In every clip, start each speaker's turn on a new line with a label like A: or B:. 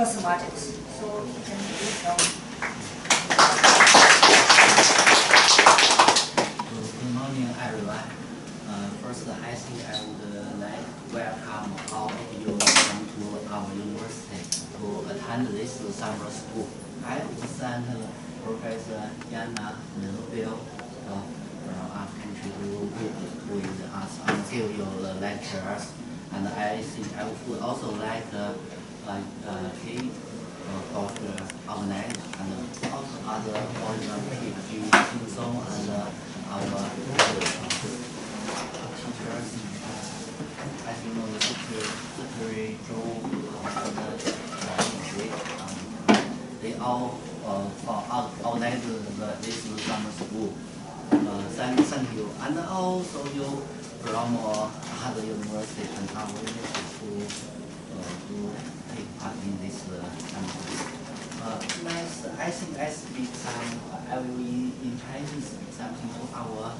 A: mathematics. So he can do some.
B: Good morning, everyone. First, I think I would like to welcome all of you come to our university to attend this summer school. I would thank Professor Yana Kinderknecht from our country to be with us and give you the lectures. And I think I would also like Kate for the organize and also other foreign PhD Song and our teachers. As you know, the Secretary Joe they all organize this summer school. Thank you. And also you from other university and our university to take part in this summer school. Next, I think I speak I will in Chinese speak something to our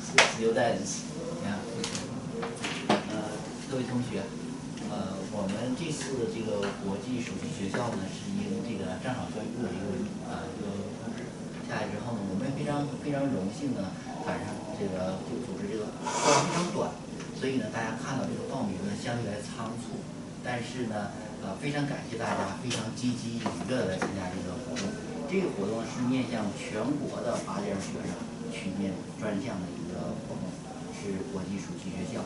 B: students. Yeah. 各位同学，我们这次的这个国际首席学校呢，是因为这个正好宣布了一个通知下来之后呢，我们非常荣幸呢，赶上这个就组织这个非常短，所以呢，大家看到这个报名呢相对来仓促，但是呢，非常感谢大家非常积极踊跃的来参加这个活动。这个活动是面向全国的8届学生去面专项的一个活动，是国际暑期学校。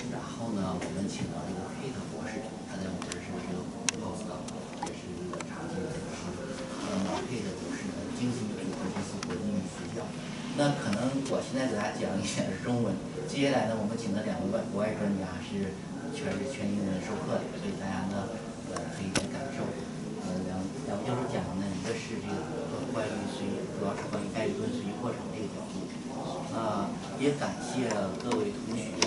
B: 然后呢，我们请到这个 Kate 博士，他在我们这是这个 postdoc， 也是一个长期的这个学者。Kate 博士呢，精心组织这次国际学校。那可能我现在给大家讲一点中文，接下来呢，我们请的2位国外专家是全英文授课的，所以大家呢，可以去感受。两位教授讲的呢，一个是这个主要是关于概率论随机过程这个角度。也感谢各位同学。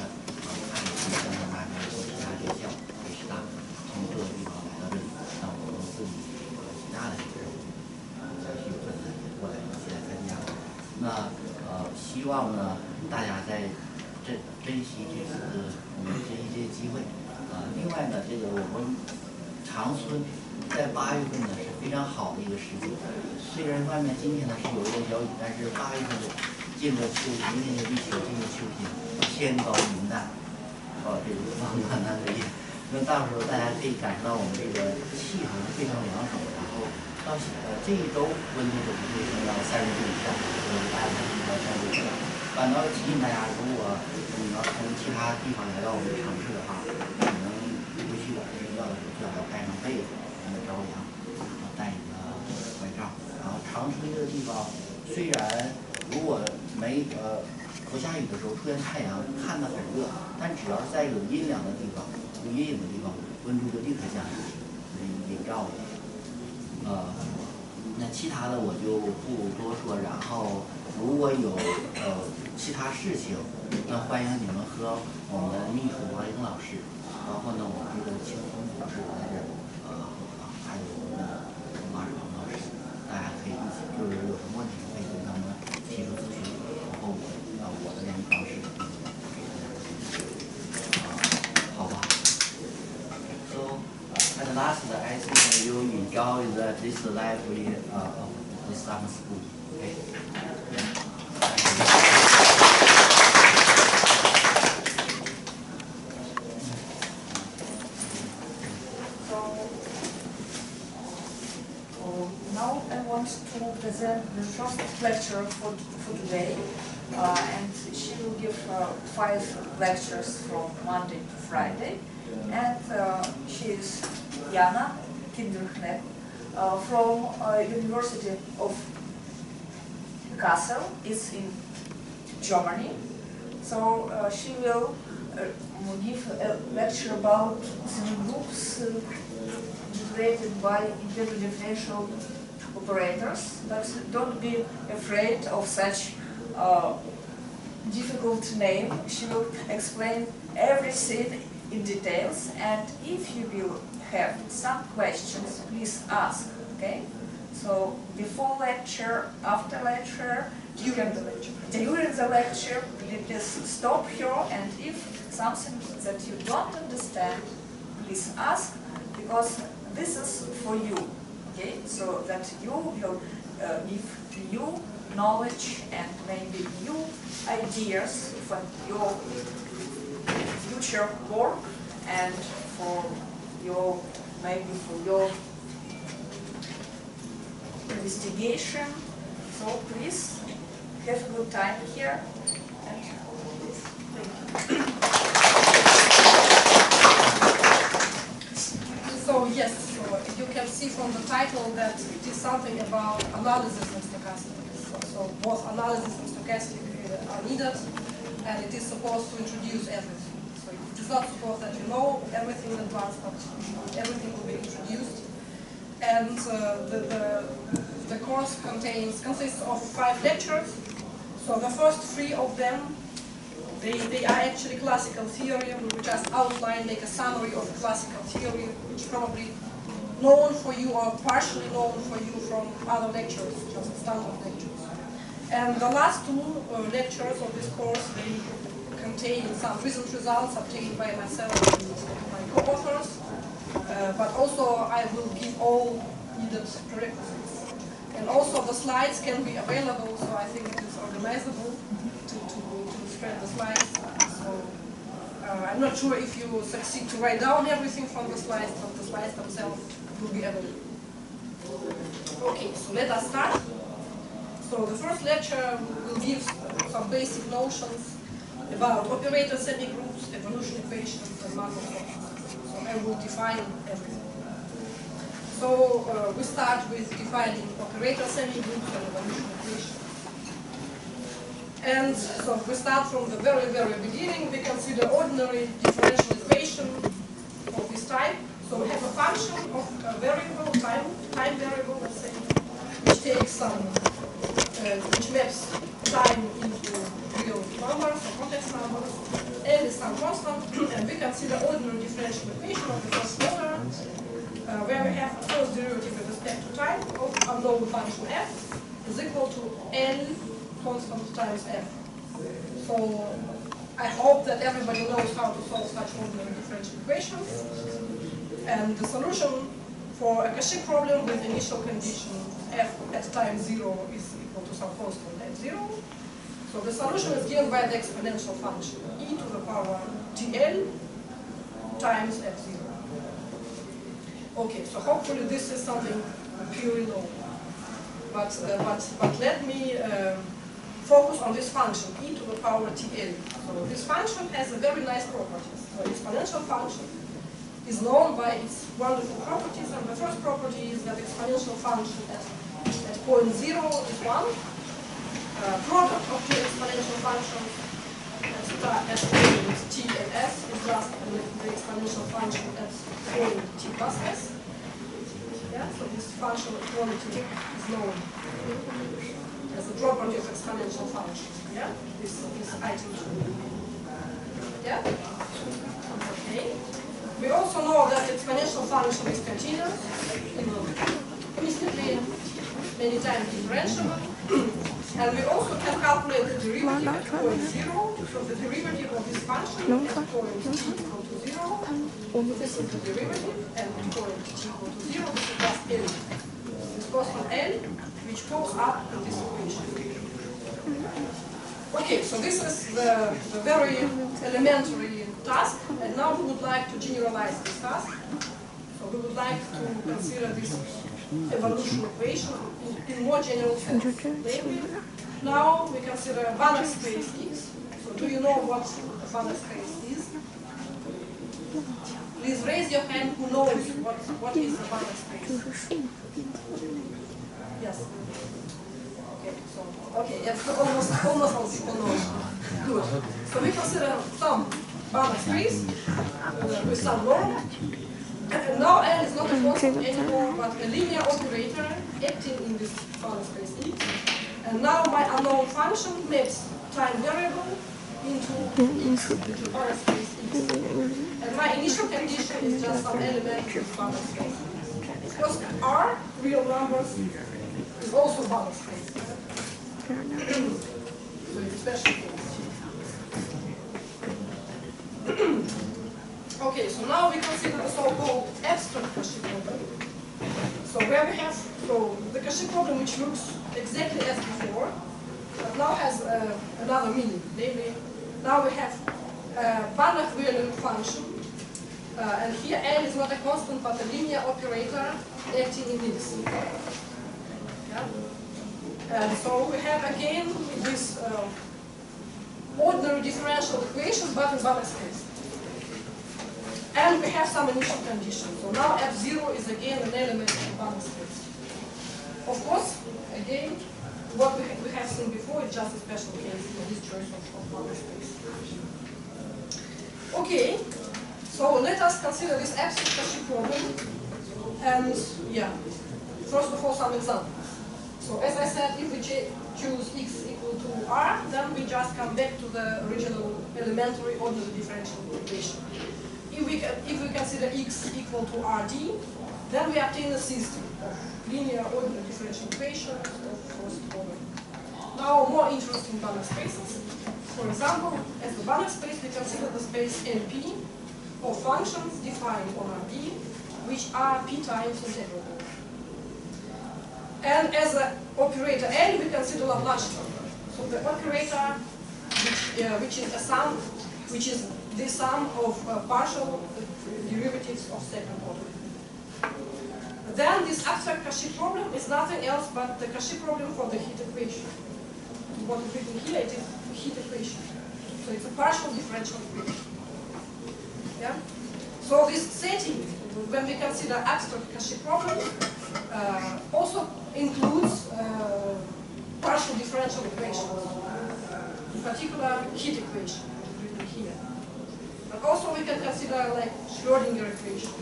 B: 香港大学和其他学校、北师大从各个地方来到这里，那我们自己其他的学生小区分子过来一起来参加。那希望呢大家在珍惜这次我们珍惜这些机会。另外呢，这个我们长春在8月份呢是非常好的一个时节。虽然外面今天呢是有一点小雨，但是8月份进入秋天，明天就立秋，进入秋天，天高云淡。这个暖男的夜，那到时候大家可以感受到我们这个气候是非常凉爽，然后到这一周温度就不会升到30度以下，大家注意到30度以下。反倒提醒大家，如果你要从其他地方来到我们城市的话，可能回去晚上睡觉的时候最好要盖上被子，让它着凉，然后带一个外罩。然后长春这个地方，虽然如果不下雨的时候出现太阳，看得很热，但只要是在有阴凉的地方、有阴影的地方，温度就立刻降下来，也照了。那其他的我就不多说。然后如果有其他事情，那欢迎你们和我们的秘书王英老师，包括呢我们这个清风博士在这儿，还有我们的马爽老师，大家可以一起，就是有什么问题可以跟他们提出咨询，然后我的联系方式好吧。So at last, I think you enjoy this library of this summer school. Okay.
A: Now I want to present the first lecture for today, and she will give 5 lectures from Monday to Friday, and she is Yana Kinderknecht from University of Kassel. It's in Germany. So she will give a lecture about semigroups generated by interdifferential operators, but don't be afraid of such difficult name. She will explain everything in details, and if you will have some questions, please ask, okay? So before lecture, after lecture, during the lecture, please stop here, and if something that you don't understand, please ask, because this is for you, okay? So that you will give new knowledge and maybe new ideas for your future work and for your, maybe for your investigation. So please have a good time here. And please, thank you.
C: So yes, so you can see from the title that it is something about analysis and stochastics. So both analysis and stochastic are needed, and it is supposed to introduce everything. So it is not supposed that you know everything in advance, but everything will be introduced. And the course consists of 5 lectures. So the first 3 of them, they are actually classical theory. We will just outline, make a summary of classical theory, which probably known for you or partially known for you from other lectures, just standard lectures. And the last 2 lectures of this course, they contain some recent results obtained by myself and my co-authors. But also I will give all needed prerequisites. And also the slides can be available, so I think it is organizable to spread the slides. So I'm not sure if you succeed to write down everything from the slides, but the slides themselves will be available. Okay, so let us start. So the first lecture will give some basic notions about operator semigroups, evolution equations, and Markov functions. So I will define everything. So we start with defining operator semigroups and evolution equations. And so we start from the very, very beginning. We consider ordinary differential equation of this type. So we have a function of a variable, time variable, let's say, which takes some, which maps time into real numbers or complex numbers, and is some constant, and we consider ordinary differential equation of the first order, where we have first derivative with respect to time of unknown function f is equal to L constant times f. So I hope that everybody knows how to solve such ordinary differential equations. And the solution for a Cauchy problem with initial condition f at time 0 is equal to some constant f0. So the solution is given by the exponential function e to the power tl times f0. Okay, so hopefully this is something purely known. But let me focus on this function e to the power tl. So this function has a very nice properties. So exponential function is known by its wonderful properties, and the first property is that exponential function at point 0 is 1. Product of 2 exponential functions at point t and s is just the exponential function at point t plus s. Yeah, so this function quantity is known as the property of exponential function. Yeah, this item 2. Yeah. Okay. We also know that exponential function is continuous, infinitely many times differentiable, and we also can calculate the derivative at point 0. So the derivative of this function at point t equal to 0, this is the derivative, and at point t equal to 0, this is just L. This constant L, which goes up in this equation. Okay, so this is the very elementary task, and now we would like to generalize this task. So we would like to consider this evolution equation in more general sense. Namely, now we consider a Banach space X. So do you know what a Banach space is? Please raise your hand who knows what is a Banach space. Yes. Okay, yes, almost all people know. Good. So we consider some Banach space with some norm. And now L is not a constant anymore, but a linear operator acting in this Banach space X. And now my unknown function maps time variable into Banach space X. And my initial condition is just some element of Banach space. Because R, real numbers, is also Banach space. So it's a special case. Okay, Okay, so now we consider the so-called abstract Cauchy problem. So where we have the Cauchy problem, which looks exactly as before, but now has another meaning. Namely, now we have a Banach-valued function, and here L is not a constant but a linear operator acting in X. Yeah? And so we have again this ordinary differential equation, but in Banach space. And we have some initial conditions. So now F0 is again an element of the Banach space. Of course, again, what we have seen before is just a special case for this choice of Banach space. Okay, so let us consider this abstract Cauchy problem. And yeah, first of all, some examples. So as I said, if we choose x equal to r, then we just come back to the original elementary ordinary differential equation. If we consider x equal to rd, then we obtain a system of linear ordinary differential equations of first order. Now, more interesting Banach spaces. For example, as the Banach space, we consider the space NP of functions defined on Rd, which are p times integrable. And as an operator L, we consider Laplacian. So the operator, which is a sum, which is the sum of partial derivatives of second order. Then this abstract Cauchy problem is nothing else but the Cauchy problem for the heat equation. What is written here, it is heat equation. So it's a partial differential equation. Yeah? So this setting, when we consider abstract Cauchy problem, also includes partial differential equations, in particular heat equation, written here. But also we can consider like Schrödinger equation,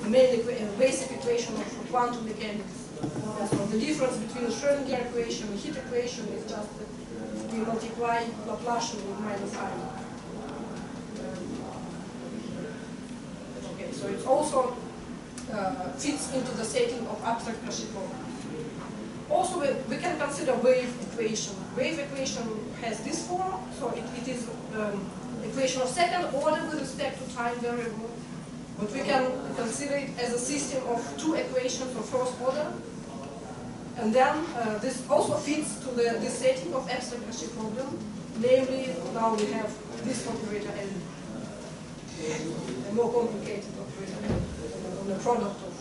C: the main basic equation of quantum mechanics. So the difference between the Schrödinger equation and heat equation is just that we multiply Laplacian with -i. Okay, so it also fits into the setting of abstract Cauchy problem. Also, we can consider wave equation. Wave equation has this form, so it is equation of second order with respect to time variable, but we can consider it as a system of two equations of first order. And then this also fits to the setting of abstract Cauchy problem, namely now we have this operator L, a more complicated operator L, on the product of,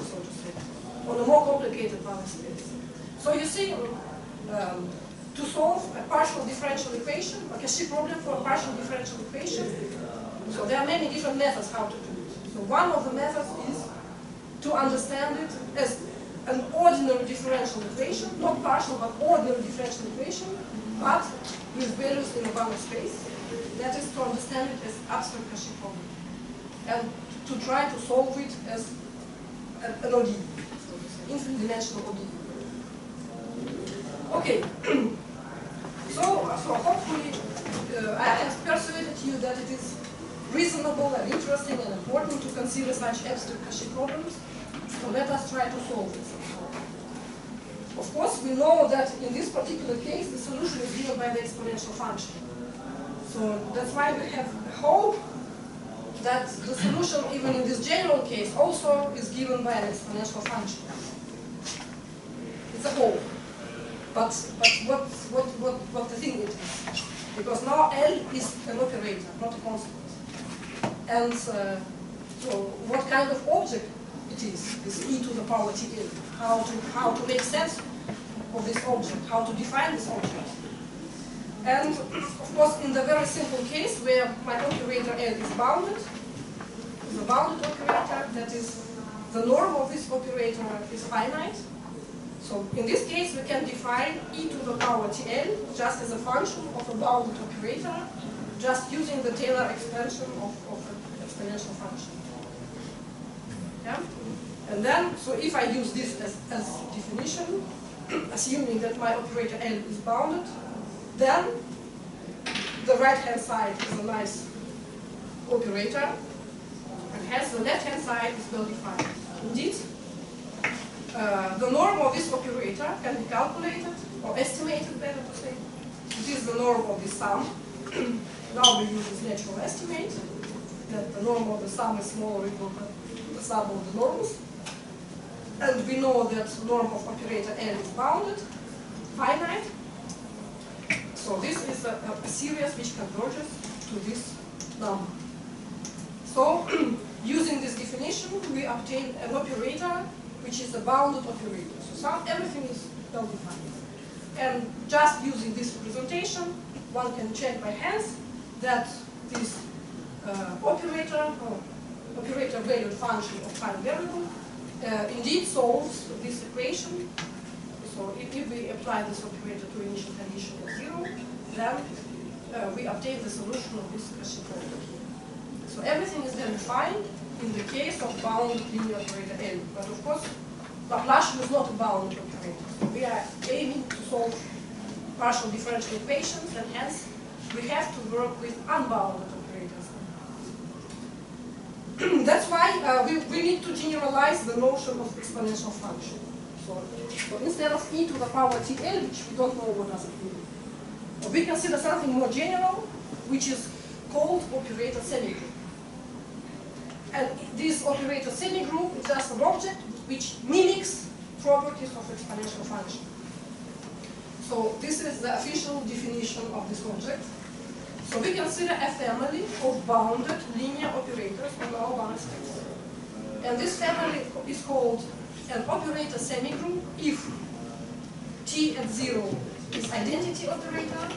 C: so to say, on a more complicated Banach space. So you see, to solve a partial differential equation, a Cauchy problem for a partial differential equation, so there are many different methods how to do it. So one of the methods is to understand it as an ordinary differential equation, not partial, but ordinary differential equation, but with values in a Banach space. That is to understand it as abstract Cauchy problem, and to try to solve it as an ODE, infinite dimensional ODE. Okay, so hopefully I have persuaded you that it is reasonable and interesting and important to consider such abstract Cauchy problems. So let us try to solve it. Of course, we know that in this particular case, the solution is given by the exponential function. So that's why we have hope that the solution, even in this general case, also is given by an exponential function. It's a hope. But what the thing it is? Because now L is an operator, not a constant. And so what kind of object it is, this e to the power tl? How to make sense of this object? How to define this object? And of course, in the very simple case where my operator L is bounded, is a bounded operator, that is, the norm of this operator is finite. So in this case, we can define e to the power tl just as a function of a bounded operator, just using the Taylor expansion of an exponential function. Yeah? And then, so if I use this as definition, assuming that my operator L is bounded, then the right-hand side is a nice operator, and hence the left-hand side is well defined. Indeed, the norm of this operator can be calculated, or estimated better to say. It is the norm of this sum. now we use this natural estimate that the norm of the sum is smaller or equal to the sum of the norms. And we know that norm of operator L is bounded, finite. So this is a series which converges to this number. So using this definition, we obtain an operator which is a bounded operator. So everything is well defined. And just using this representation, one can check by hands that this operator valued function of time variable indeed solves this equation. So if we apply this operator to initial condition of 0, then we obtain the solution of this Cauchy problem here. So everything is then defined in the case of bounded linear operator L. But of course, Laplacian is not a bounded operator. So we are aiming to solve partial differential equations, and hence we have to work with unbounded operators. That's why we need to generalize the notion of exponential function. So instead of e to the power tl, which we don't know what does it mean, we consider something more general, which is called operator semigroup. And this operator semigroup is just an object which mimics properties of exponential function. So this is the official definition of this object. So we consider a family of bounded linear operators on our bounded space. And this family is called an operator semigroup if t at 0 is identity operator,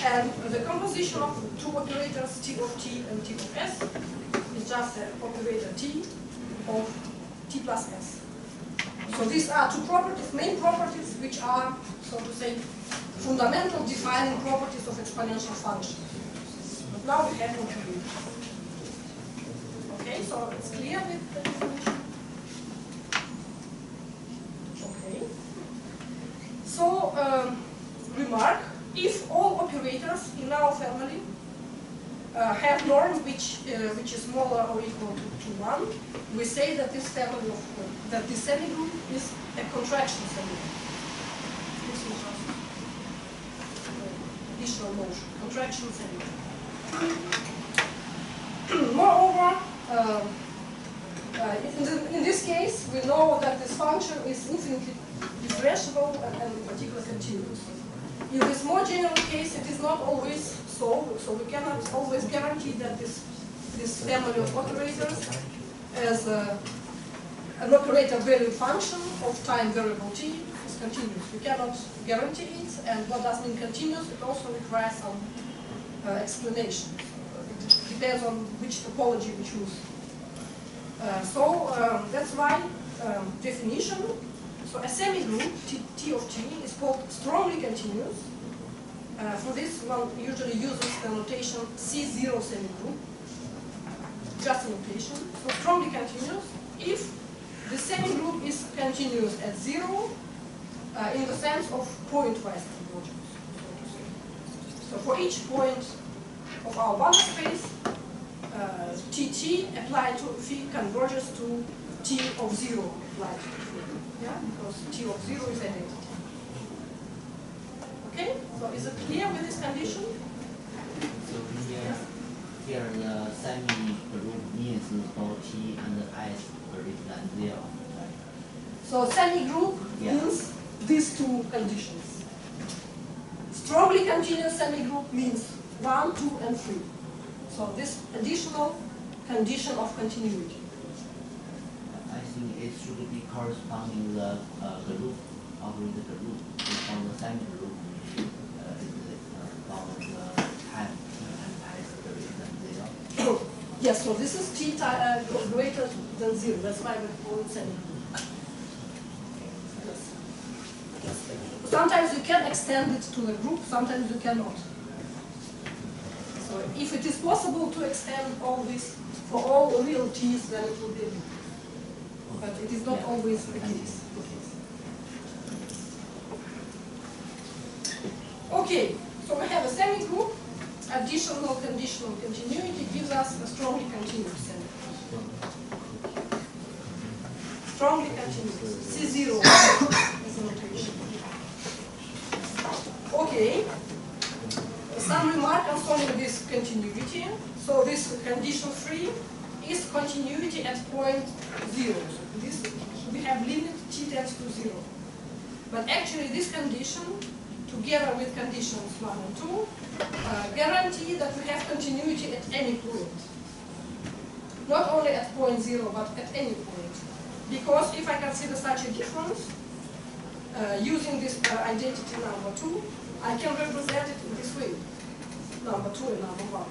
C: and the composition of two operators, t of t and t of s, is just an operator t of t plus s. So these are two properties, main properties, which are, so to say, fundamental defining properties of exponential functions. But now we have operators. Okay, so it's clear with the definition? Okay. So, remark, if all operators in our family have norm which is smaller or equal to 1, we say that this family of this semigroup is a contraction semigroup. This is just additional notion, contraction semigroup. Moreover, in this case, we know that this function is infinitely differentiable and in particular continuous. In this more general case, it is not always so we cannot always guarantee that this family of operators as an operator valued function of time variable t is continuous. We cannot guarantee it, and what does mean continuous, it also requires some explanation. It depends on which topology we choose. That's why definition. So a semigroup, T of T, is called strongly continuous. For this, one usually uses the notation C0 semigroup, just a notation. So strongly continuous if the semigroup is continuous at 0 in the sense of pointwise convergence, so to say. So for each point of our bounded space, TT applied to phi converges to T of 0 applied to phi. Yeah, because T of 0 is identity. Okay, so is it clear with this condition?
B: So here the semi-group means both T and S greater than 0.
C: So semi-group means these two conditions. Strongly continuous semi-group means 1, 2, and 3. So this additional condition of continuity.
B: I think it should be corresponding the group, operator group, from the semi-group about the time and S greater than 0.
C: Yes, so this is T greater than 0. That's why we call it semi-group. Yes. Sometimes you can extend it to the group, sometimes you cannot. So if it is possible to extend all this for all real T's, then it will be a group. But it is not always the case. Okay, so we have a semigroup. Additional conditional continuity gives us a strongly continuous semigroup. Strongly continuous. C0 is a notation. Okay. some remark concerning this continuity. So this condition 3 is continuity at point 0. So this, we have limit t tends to 0. But actually this condition, together with conditions 1 and 2, guarantee that we have continuity at any point. Not only at point 0, but at any point. Because if I consider such a difference, using this identity number 2, I can represent it in this way, number 2 and number 1.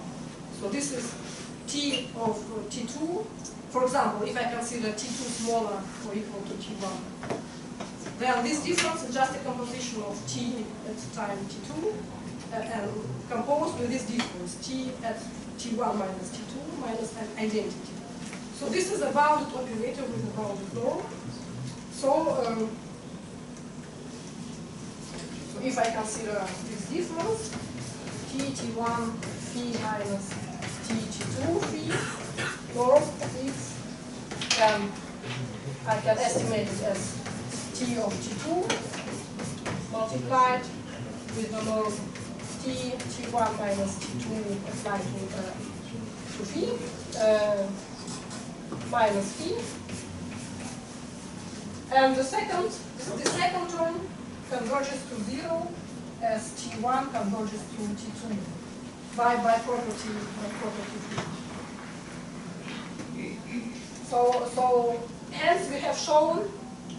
C: So this is t of t2. For example, if I consider t2 smaller or equal to t1, then this difference is just a composition of t at time t2 and composed with this difference, t at t1 minus t2 minus an identity. So this is a bounded operator with a bounded norm. So if I consider this difference, t1 phi minus t2 phi norm is, then I can estimate it as t of t2 multiplied with the norm t1 minus t2 applied to phi minus phi. And the second term converges to 0 as t1 converges to t2 by property phi. So hence we have shown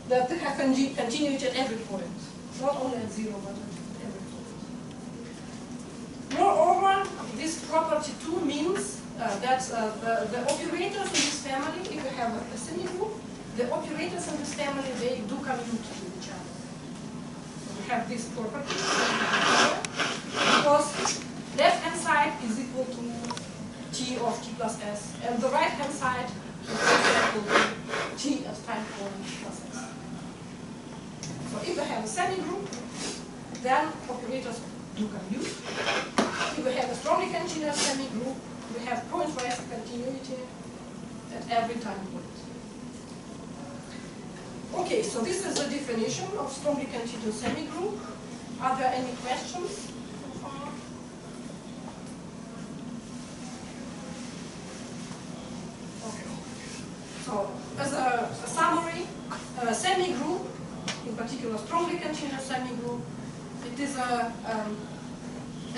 C: that they have continuity at every point, not only at 0 but at every point. Moreover, this property 2 means that the operators in this family, if we have a semigroup, the operators in this family, they do commute with each other. So we have this property because left-hand side is equal to t of t plus s, and the right-hand side is equal to t at time point plus s. So if we have a semigroup, then operators do commute. If we have a strongly continuous semigroup, we have pointwise continuity at every time point. Okay, so this is the definition of strongly continuous semigroup. Are there any questions so far? Okay. So, as a summary, semigroup, in particular strongly continuous semigroup, it is a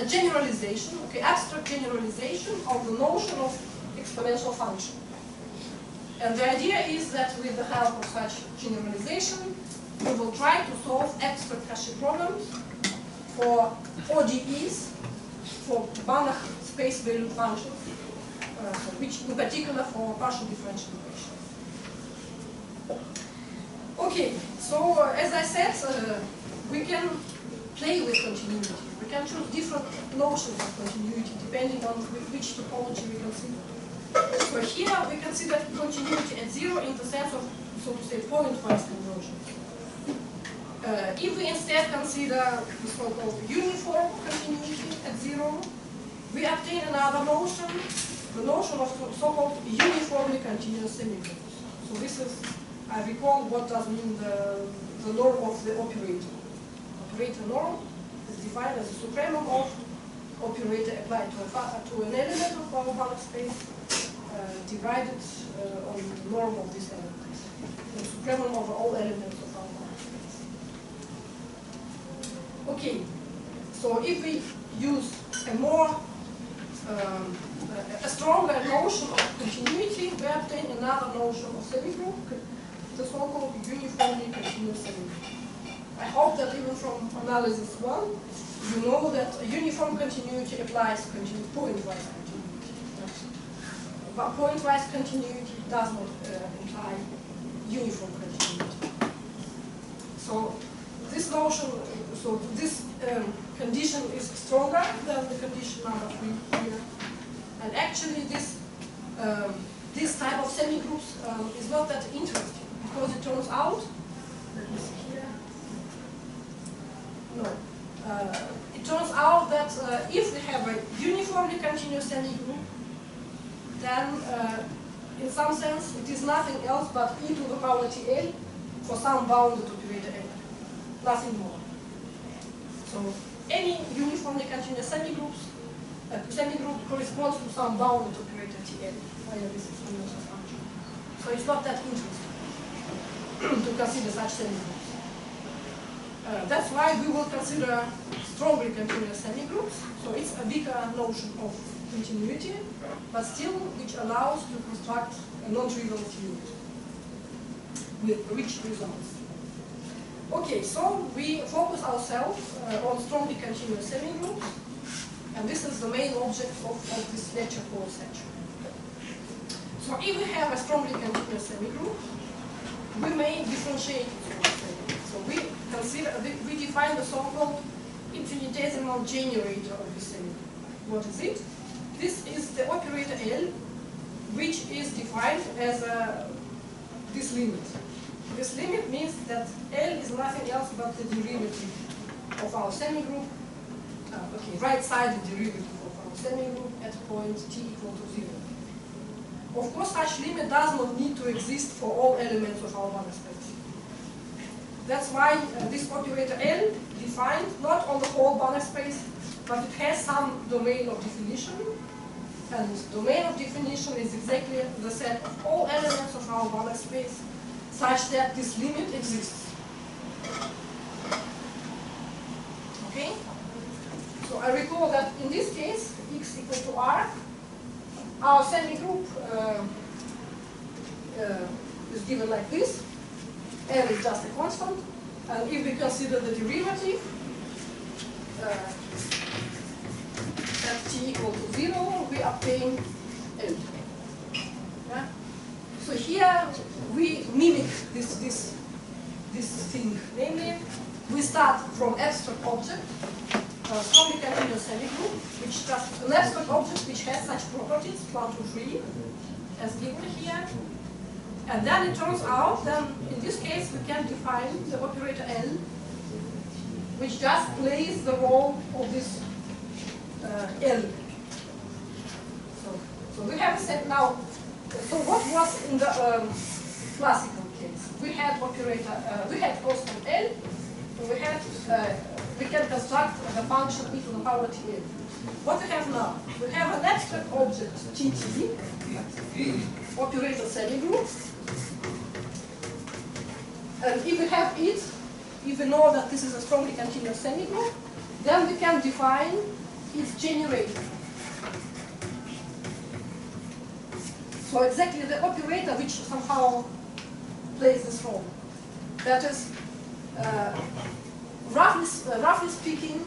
C: generalization, okay, abstract generalization of the notion of exponential function. And the idea is that with the help of such generalization, we will try to solve abstract Cauchy problems for ODEs, for Banach space value functions, which in particular for partial differential equations. Okay, so as I said, we can play with continuity. We can choose different notions of continuity depending on which topology we consider. So here we consider continuity at 0 in the sense of, so to say, pointwise convergence. If we instead consider the so-called uniform continuity at 0, we obtain another notion, the notion of so-called uniformly continuous semigroups. So this is, I recall what does mean the norm of the operator. Operator norm is defined as a supremum of operator applied to an element of our Banach space, divided on the norm of this element, the supremum over all elements of our Banach space. Okay, so if we use a stronger notion of continuity, we obtain another notion of semigroup, the so-called uniformly continuous semigroup. I hope that even from analysis 1, you know that uniform continuity applies pointwise continuity. But pointwise continuity does not imply uniform continuity. So this notion, so this condition is stronger than the condition number 3 here. And actually this type of semigroups is not that interesting because it turns out, let me see here, no. It turns out that if we have a uniformly continuous semigroup, then in some sense it is nothing else but e to the power tl for some bounded operator n, nothing more. So any uniformly continuous semigroups semigroup corresponds to some bounded operator Tn via this exponential function. So it's not that interesting to consider such semigroups. That's why we will consider strongly continuous semigroups. So it's a bigger notion of continuity, but still which allows to construct a non-trivial field with rich results. Okay, so we focus ourselves on strongly continuous semigroups, and this is the main object of this lecture course actually. So if we have a strongly continuous semigroup, we may differentiate it from a semigroup. So we define the so-called infinitesimal generator of the semigroup. What is it? This is the operator L, which is defined as this limit. This limit means that L is nothing else but the derivative of our semigroup, right-sided derivative of our semigroup at point t equal to 0. Of course, such limit does not need to exist for all elements of our Banach space. That's why this operator L defined not on the whole Banach space, but it has some domain of definition. And domain of definition is exactly the set of all elements of our Banach space, such that this limit exists. Okay? So I recall that in this case, x equal to r, our semigroup is given like this. L is just a constant. And if we consider the derivative at t equal to 0, we obtain L. Yeah? So here we mimic this thing. Namely, we start from abstract object, strongly continuous semigroup, which just an abstract object which has such properties, 1, 2, 3, as given here. And then it turns out that in this case we can define the operator L, which just plays the role of this L. So we have set now. So what was in the classical case? We had operator, we had constant L. So we can construct the function e to the power Tn. What we have now? We have an abstract object Tt, operator semigroup. And if we have it, if we know that this is a strongly continuous semigroup, then we can define its generator. So exactly the operator which somehow plays this role. That is, roughly speaking,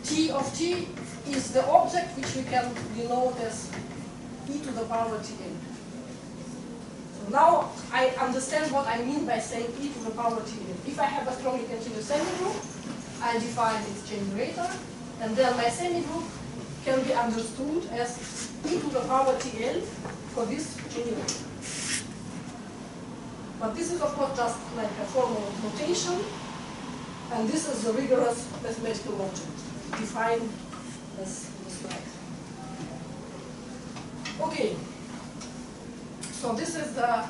C: T of t is the object which we can denote as e to the power Tn. So now I understand what I mean by saying e to the power Tn. If I have a strongly continuous semigroup, I define its generator, and then my semigroup can be understood as e to the power Tl for this generator. But this is of course just like a formal notation, and this is the rigorous mathematical object defined as in the slide. Okay, so this is the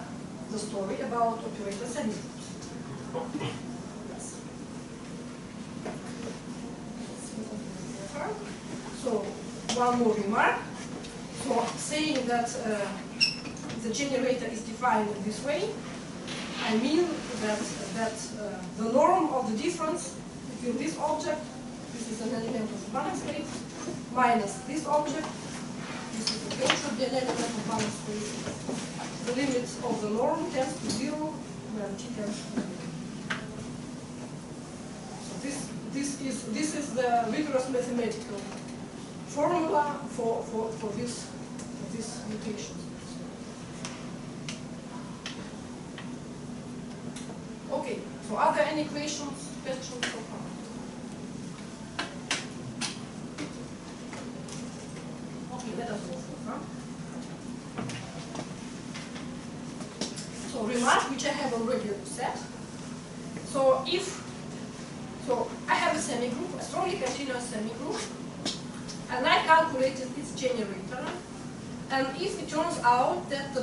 C: story about operator semigroups. Yes. So one more remark. So saying that the generator is defined in this way, I mean that the norm of the difference between this object, this is an element of the Banach space, minus this object, this is again should be an element of Banach space. The limit of the norm tends to 0 when t tends to 0. So this is the rigorous mathematical formula for this notation. Okay, so are there any questions so far? Okay, let us go further. So remark which I have already said. So I have a semigroup, a strongly continuous semigroup, and I calculated its generator. And if it turns out that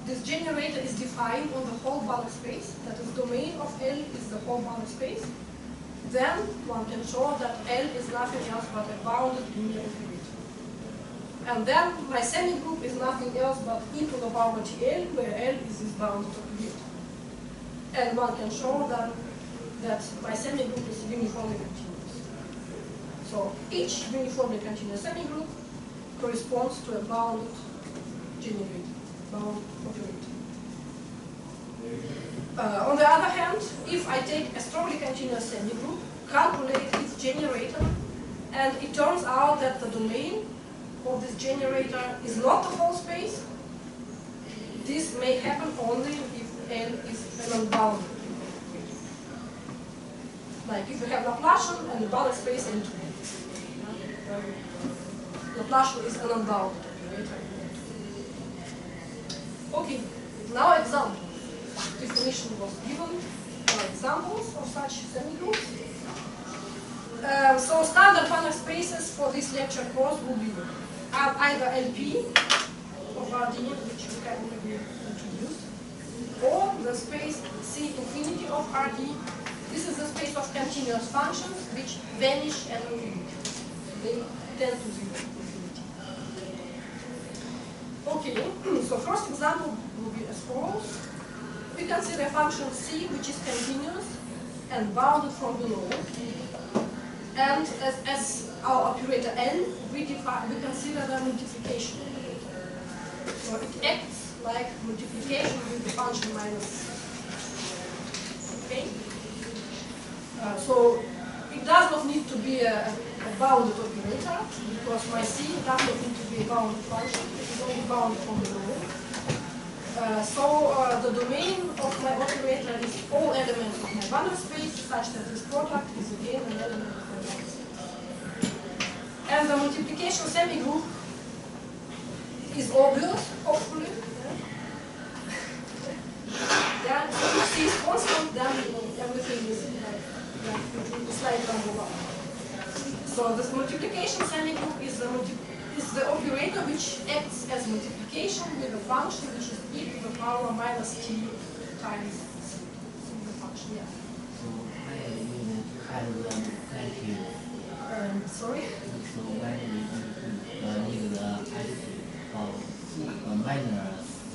C: this generator is defined on the whole Banach space, that is domain of L is the whole Banach space, then one can show that L is nothing else but a bounded linear operator. And then my semigroup is nothing else but e to the power TL, where L is this bounded operator. And one can show then that my semigroup is uniformly continuous. So each uniformly continuous semigroup corresponds to a bounded generator, bound operator. On the other hand, if I take a strongly continuous semigroup, calculate its generator, and it turns out that the domain of this generator is not the whole space, this may happen only if L is an unbounded. Like if you have Laplacian and the bounded space N2. Laplacian is an unbounded operator. Okay, now example. Definition was given for examples of such semigroups. So standard Banach spaces for this lecture course will be either LP of RD, which we have already introduced, or the space C infinity of RD. This is the space of continuous functions which vanish at infinity. They tend to zero. Okay, so first example will be as follows. We consider a function C which is continuous and bounded from below. And as our operator N, we consider the multiplication. So it acts like multiplication with the function minus. Okay? So it does not need to be a bounded operator, because my C does not need to be a bounded function. It is only bounded from below. So the domain of my operator is all elements of my Banach space, such that this product is again an element of my Banach space. And the multiplication semigroup is obvious, hopefully. Yeah, if C is constant, then everything is like slide number one. So this multiplication semigroup is the operator which acts as multiplication with a function which is e to the power minus t times c. The function, yeah.
B: So why we add the negative?
C: Sorry?
B: So why we need the additive of minus c?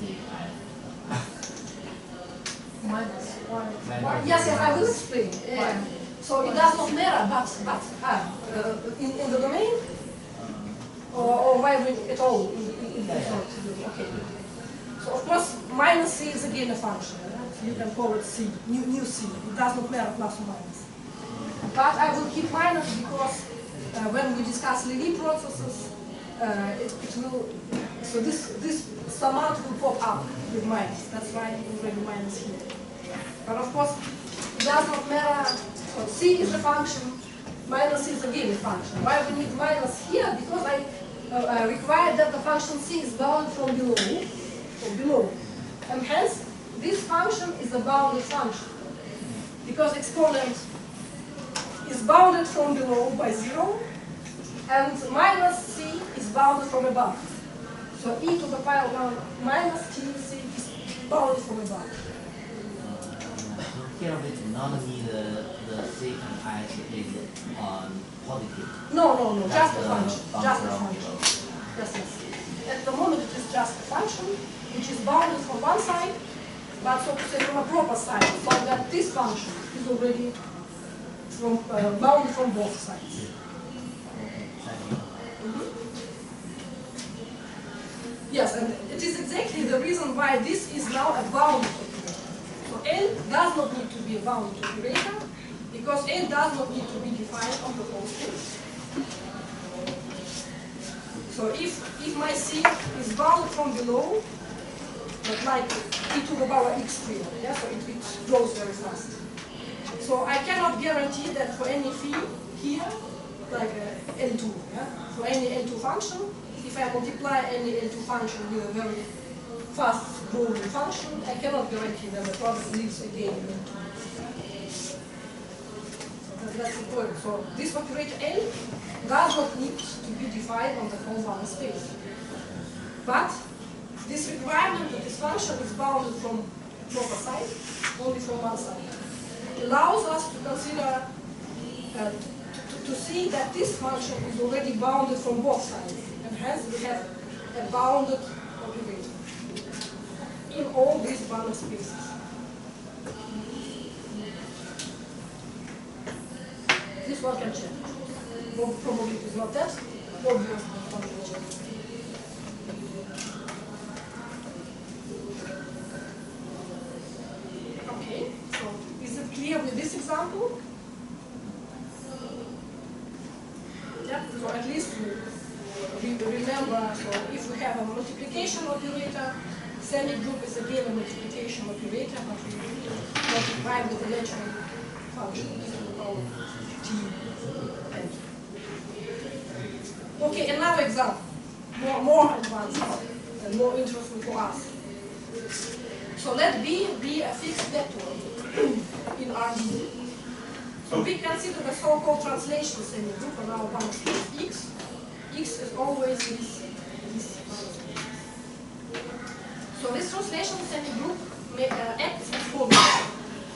C: Minus 1. Yes, I will explain. So it does not matter, but in the domain, or why at all in the okay. So of course, minus c is again a function. So you can call it c, new c. It does not matter plus or minus. But I will keep minus because when we discuss Lilly processes, it will. So this amount will pop up with minus. That's why already minus here. But of course, it does not matter. So c is a function. Minus is again a function. Why we need minus here? Because I require that the function c is bounded from below. And hence, this function is a bounded function. Because exponent is bounded from below by 0, and minus c is bounded from above. So e to the power 1 minus t c is bounded from above.
B: Here we do not need the c and I is positive.
C: No, just a function.
B: Just a function.
C: Yes. At the moment it is just a function which is bounded from one side, but so to say from a proper side, so that this function is already bounded from both sides. Yes, and it is exactly the reason why this is now a bounded operator. So L does not need to be a bounded operator, because L does not need to be defined on the whole space. So if my C is bounded from below, but like e to the power x squared, yeah, so it grows very fast. So I cannot guarantee that for any phi here, like L2, yeah, for any L2 function, if I multiply any L2 function with a very fast growing function, I cannot guarantee that the product lives again in L2. That's the point. So this operator L does not need to be defined on the whole Banach space. But this requirement that this function is bounded from proper side, only from one side, allows us to consider, to see that this function is already bounded from both sides. And hence we have a bounded operator in all these bounded spaces. This one can change. Probably it is not that obvious, but one can change. Okay, so is it clear with this example? Yeah, so at least we remember, so if we have a multiplication operator, semigroup is again a multiplication operator, but we multiply with the natural function of t. Okay, another example, more advanced and more interesting for us. So let B be a fixed vector in Rd. So we consider the so-called translation semigroup on our bounded space X. X is always this. So this translation semigroup acts as follows.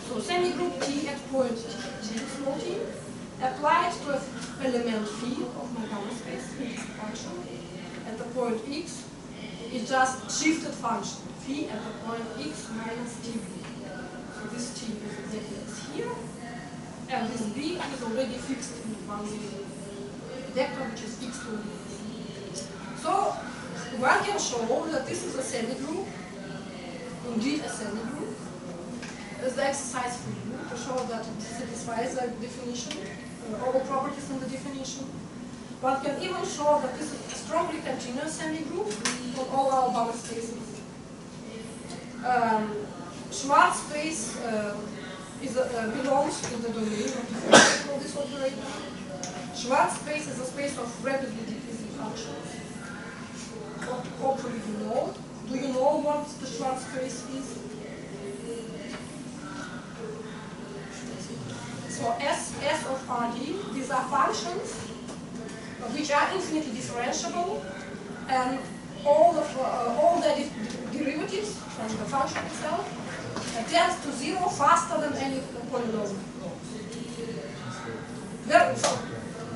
C: So semigroup T at point T, small t, applied to an element phi of my bounded space, this function, at the point X is just shifted function, phi at the point X minus TB. So this T is exactly as here. And this B is already fixed in one vector, which is x to b. So one can show that this is a semigroup, indeed a semigroup. As the exercise for you to show that it satisfies the definition, all properties in the definition. One can even show that this is a strongly continuous semigroup on all our bounded spaces. Schwarz space belongs to the domain of this operator. Schwarz space is a space of rapidly decreasing functions. Hopefully you know. Do you know what the Schwarz space is? So S of Rd, these are functions which are infinitely differentiable, and all the derivatives from the function itself tends to zero faster than any polynomial. Very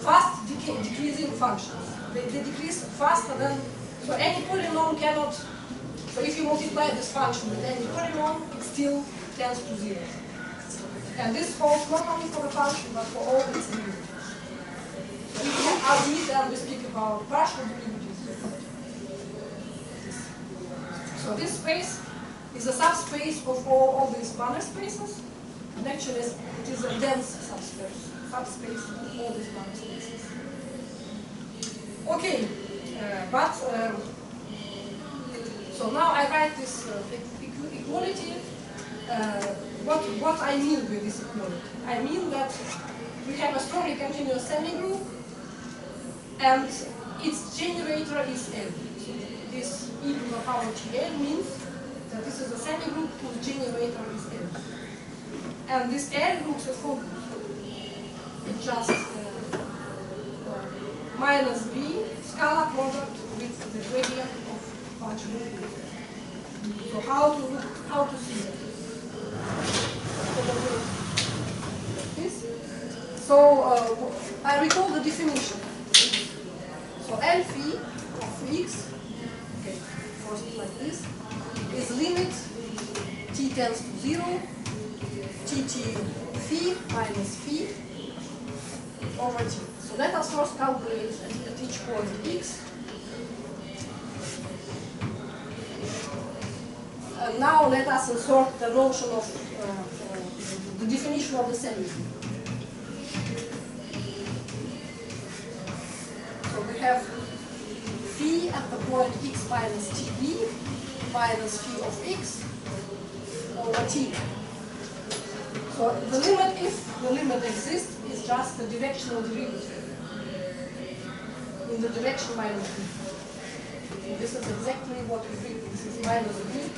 C: fast decreasing functions. They decrease faster than, so any polynomial cannot, so if you multiply this function with any polynomial, it still tends to zero. And this holds not only for the function, but for all its derivatives. So if we have RD, then we speak about partial derivatives. So this space is a subspace of all these bounded spaces, and actually it is a dense subspace of all these bounded spaces. Okay, so now I write this equality. What I mean with this equality? I mean that we have a strongly continuous semigroup, and its generator is L. So this e to the power TL means that this is a semigroup whose generator is L. And this L looks as follows. It's just minus B scalar product with the gradient of function. So how to see it? This. So I recall the definition. So L phi of x, okay, first like this, is limit t tends to 0, tt phi minus phi over t. So let us first calculate at each point x. And now let us insert the notion of the definition of the semigroup. So we have phi at the point x minus tb minus phi of x over t. So the limit, if the limit exists, is just the directional derivative in the direction minus b. This is exactly what we did. This is minus b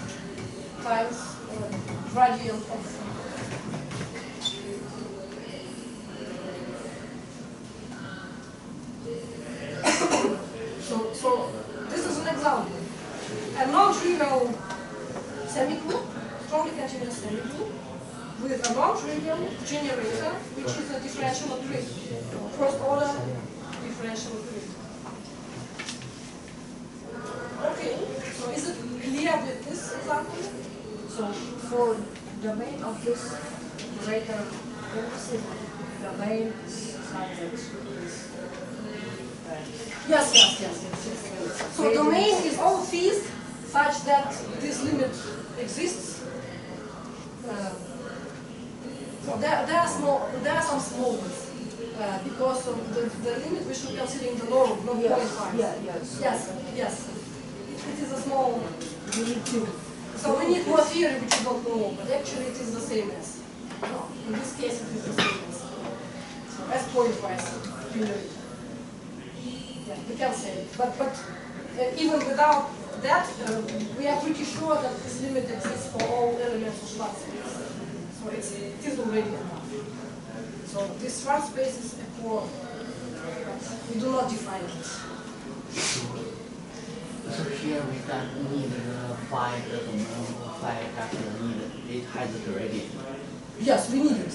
C: times gradient of So this is an example. A non-trivial semigroup, strongly continuous semigroup, with a non-trivial generator, which is a differential operator, first order differential operator. example.
A: So for domain of this operator, domain is subject is
C: Yes. So domain is all these such that this limit exists. So there are some small ones. Because of the limit we should consider in the norm, not 0.5. Yes. It is a small.
A: we need to.
C: So we need more theory which we don't know, but actually it is the same as. No, in this case it is the same as. So as 0.5 unit. Yeah, we can say it. But even without that, we are pretty sure that this limit exists for all elements of Schwarz space. So it is already enough. So this Schwarz space is a core. We do not define it.
B: So here we don't need the phi factor need, it has a gradient.
C: Yes, we need it.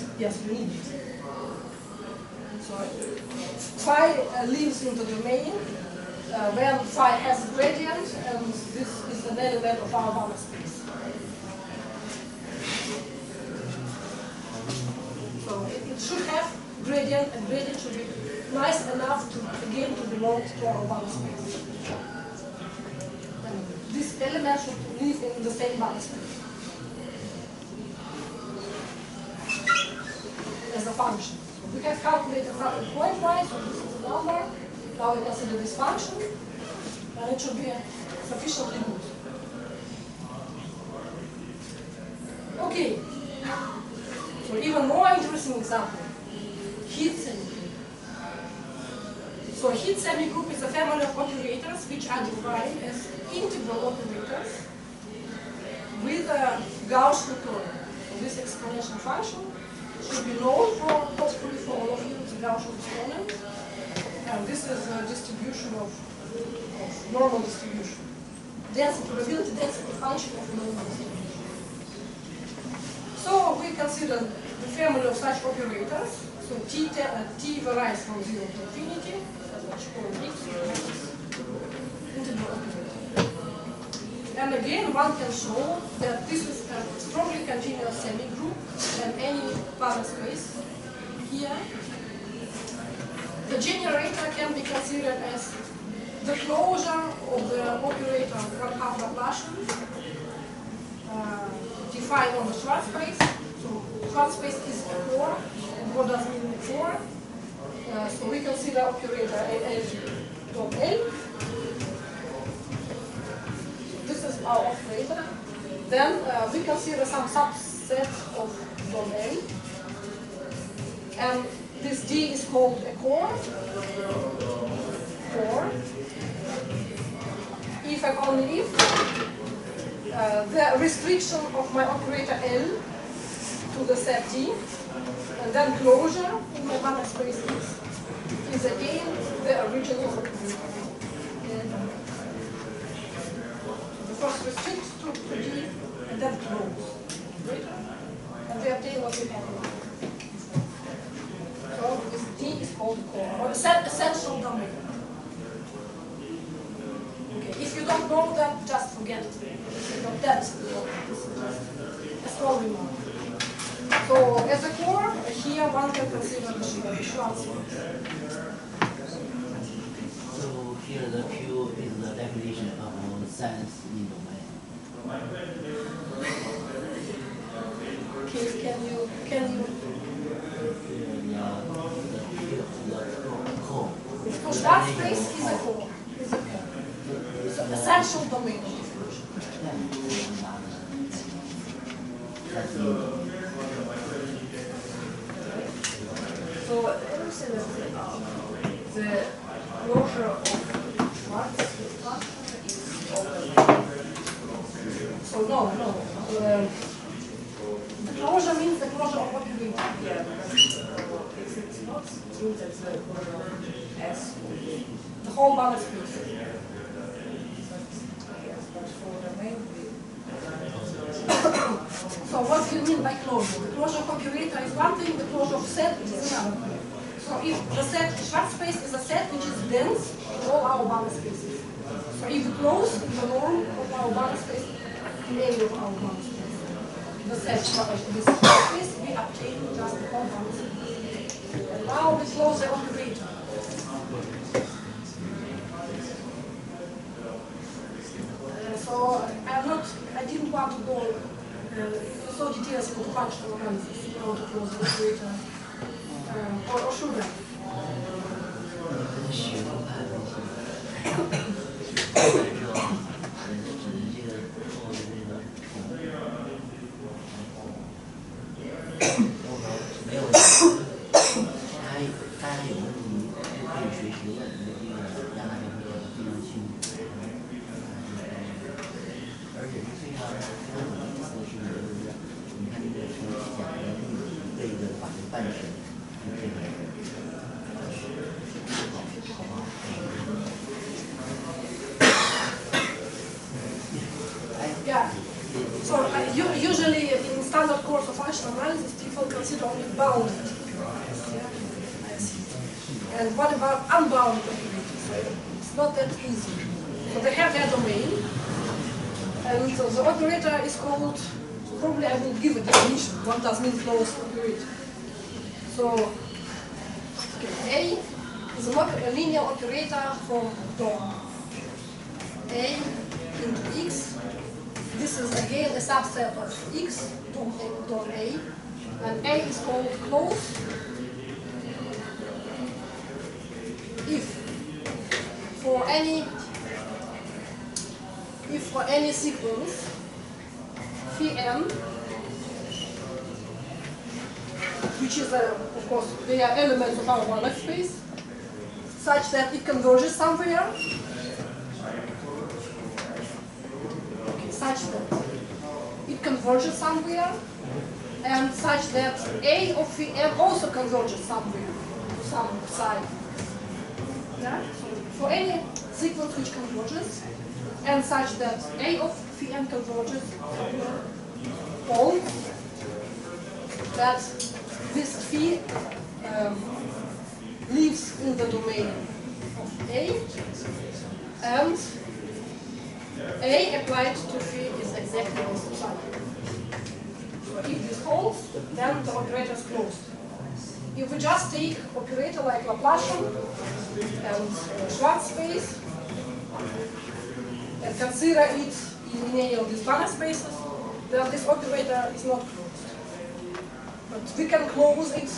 C: So phi lives in the domain when phi has a gradient, and this is an element of our Banach space. So it should have gradient, and gradient should be nice enough to again to belong to our Banach space. And this element should live in the same Banach space as a function. So we have calculated something pointwise, so this is the number. Now we consider this function, and it should be sufficiently good. Okay. So even more interesting example, heat semigroup. So a heat semigroup is a family of operators which are defined as integral operators with a Gaussian kernel. So this exponential function should be known possibly for all of you, it's a Gaussian exponent. And this is a distribution of normal distribution. Density, probability density function of normal distribution. So we consider the family of such operators. So t varies from 0 to infinity, as much called integral operator. And again, one can show that this is a strongly continuous semigroup and any Banach space here. The generator can be considered as the closure of the operator 1/2 Laplacian defined on the Schwarz space. So Schwarz space is a core. And what does it mean core? So we consider operator L. This is our operator. Then we consider some subset of domain. And this D is called a core. If and only if the restriction of my operator L to the set D, and then closure in my Banach space is again the original operator. The first restrict to D and then close. And we obtain what we have. So this D is called core, or essential domain. Okay, if you don't know that, just forget it. That's a small remark. So as a core, here one can consider the Schwarz.
B: So here the Q is the definition of sense in domain.
C: Okay, can you So Schwarz space is a core. So essential domain.
A: So let me say that the closure of Schwarz function is open.
C: So no. The closure means the closure of operator.
A: Yeah, because it's not true that the closure of S will be
C: The whole Banach space.
A: yes, but for the main
C: So what do you mean by closure? The closure of operator is one thing, the closure of set is another thing. So if the set, Schwarz space is a set which is dense in all our Banach spaces. So if we close the norm of our Banach space, in any of our bound space. The set this space we obtain just the compounds. And now we close the operator. So I didn't want to go so details into functional analysis, how to close the operator, or should I? Yeah. So usually in standard course of functional analysis, people consider only bounded operators. Yeah? And what about unbounded operators? It's not that easy. So they have their domain, and so the operator is called. Probably I will give a definition. What does mean closed operator? So A is a linear operator from DOM A into X. This is again a subset of X, DOM A, and A is called closed if for any sequence phi m, which is of course they are elements of our one space, such that it converges somewhere. Such that it converges somewhere, and such that A of phi m also converges somewhere to some side. Yeah? So for any sequence which converges, and such that A of phi m converges somewhere, hold that this phi lives in the domain of A, and A applied to phi is exactly this type. So if this holds, then the operator is closed. If we just take operator like Laplacian and Schwarz space and consider it in any of these Banach spaces, then this operator is not closed. But we can close it,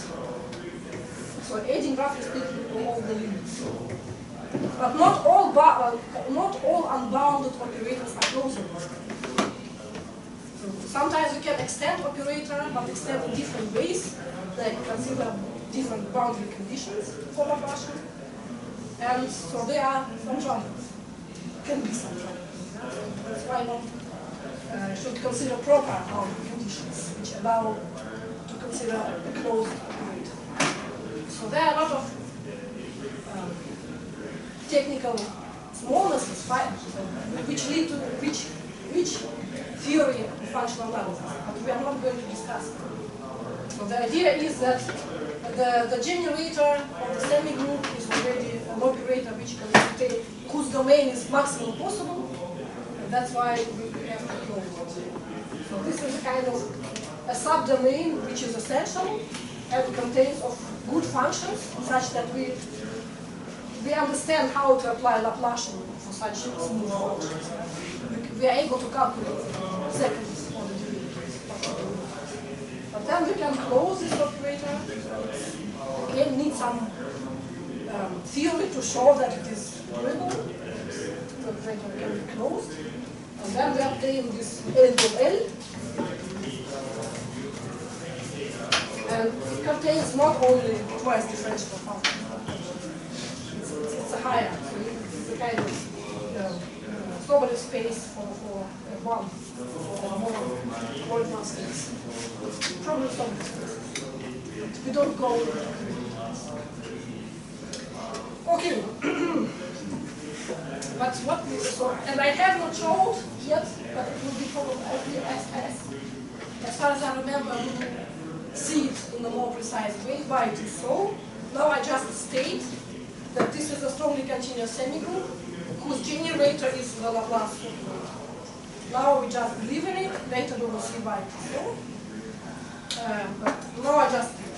C: so adding roughly speaking to all the limits. But not all unbounded operators are closable. So sometimes we can extend operator, but extend in different ways. Like consider different boundary conditions for Laplacian. And so there are some troubles. Can be some troubles. That's why one should consider proper boundary conditions, which allow to consider a closed operator. So there are a lot of technical smallnesses, which lead to which theory of functional analysis, but we are not going to discuss it. So the idea is that the generator of the semigroup is already an operator which can contain, whose domain is maximum possible, and that's why we have to close it. So this is a kind of a subdomain which is essential and contains of good functions such that we understand how to apply Laplacian for such smooth functions. We are able to calculate seconds on the derivatives. But then we can close this operator. Again, need some theory to show that it is durable. The operator can be closed. And then we obtain this L to L. And it contains not only twice differentiable functions. It's a higher, so it's a kind of Sobolev space for one, or more one space. Probably Sobolev space. But we don't go into it. Okay. But what we saw, and I have not showed yet, but it will be probably as far as I remember, we will see it in a more precise way why it is so. Now I just state that this is a strongly continuous semigroup whose generator is the Laplace operator. Now we just believe in it, later we will see why it is so. But now I just believe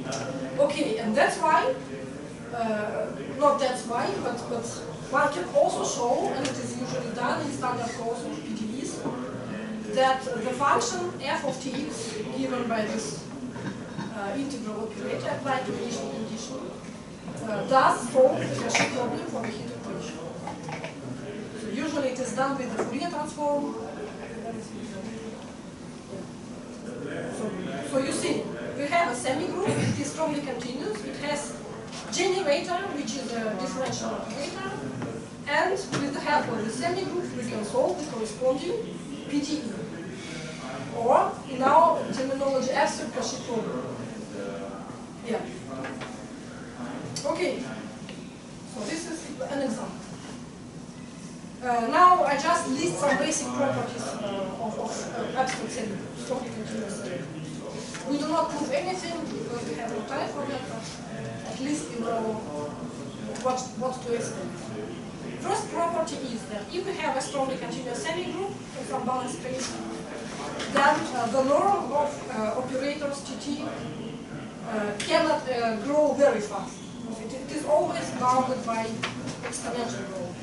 C: it. Okay, and that's why, not that's why, but one can also show, and it is usually done in standard course of PDEs, that the function f of tx given by this integral operator applied to initial condition does solve the Cauchy problem for the heat equation. So usually it is done with the Fourier transform. So you see, we have a semigroup, it is strongly continuous, it has generator, which is a differential operator, and with the help of the semigroup we can solve the corresponding PDE, or in our terminology, abstract Cauchy problem. Yeah. Okay. So this is an example. Now I just list some basic properties of abstract semigroups, strongly continuous semigroups. We do not prove anything because we have no time for that, but at least you know what to expect. First property is that if we have a strongly continuous semigroup in some balanced space, then the norm of operators Tt cannot grow very fast. It is always bounded by exponential growth.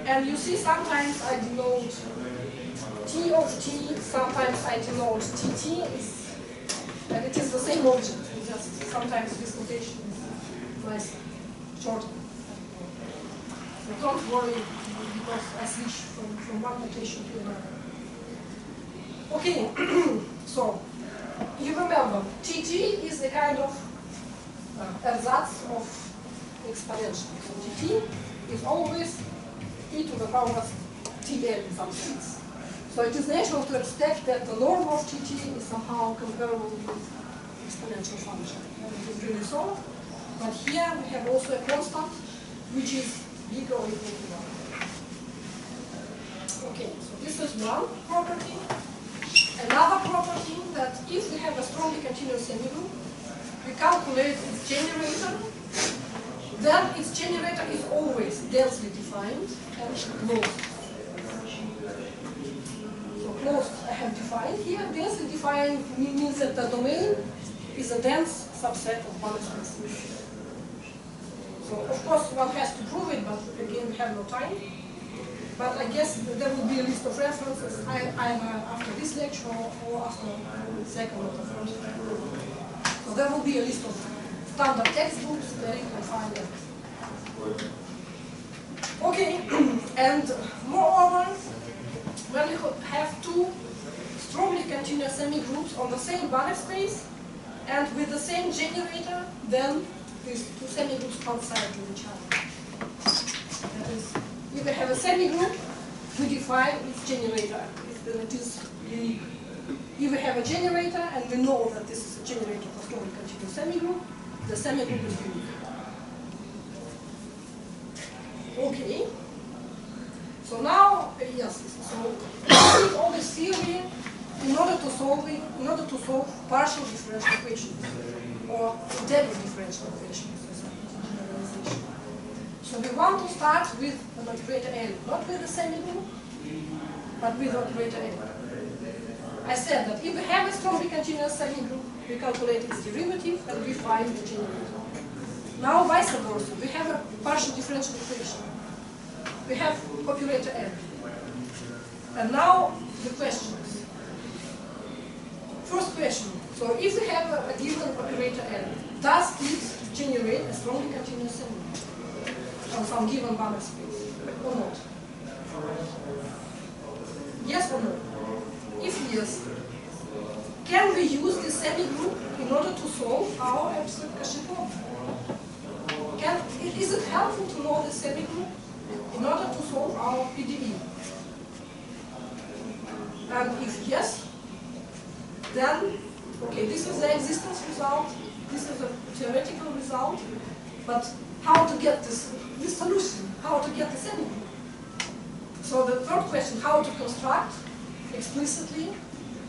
C: And you see, sometimes I denote T of T, sometimes I denote Tt, and it is the same object, just sometimes this notation is nice, shorter. So don't worry because I switch from one notation to another. Okay, so you remember, Tt is a kind of ersatz of exponential. So Tt is always e to the power of Tl in some sense. So it is natural to expect that the norm of Tt is somehow comparable with exponential function. And it is really so. But here we have also a constant which is bigger or equal to 1. Okay, so this is one property. Another property that if we have a strongly continuous semigroup, we calculate its generator, then its generator is always densely defined and closed. So closed I have defined here. Densely defined means that the domain is a dense subset of balanced space. So of course one has to prove it, but again we have no time. But I guess there will be a list of references either after this lecture or after the second or the first. So there will be a list of standard textbooks where you can find them. Okay, and moreover, when you have two strongly continuous semigroups on the same Banach space and with the same generator, then these two semigroups coincide with each other. That is, if we have a semigroup, we define its generator, then it is unique. If we have a generator and we know that this is a generator for strongly continuous semigroup, the semigroup is unique. Okay. So now, yes, so we need all this theory in order to solve partial differential equations or integral differential equations. So we want to start with an operator L, not with the semigroup, but with the operator L. I said that if we have a strongly continuous semigroup, we calculate its derivative and we find the generator. Now vice versa, we have a partial differential equation. We have operator L. And now the questions. First question, so if we have a given operator L, does it generate a strongly continuous semigroup on some given Banach space, or not? Yes or no? If yes, can we use this semigroup in order to solve our abstract Cauchy problem? Is it helpful to know this semigroup in order to solve our PDE? And if yes, then, okay, this is the existence result, this is a theoretical result, but how to get this solution, how to get the semigroup? So the third question, how to construct explicitly,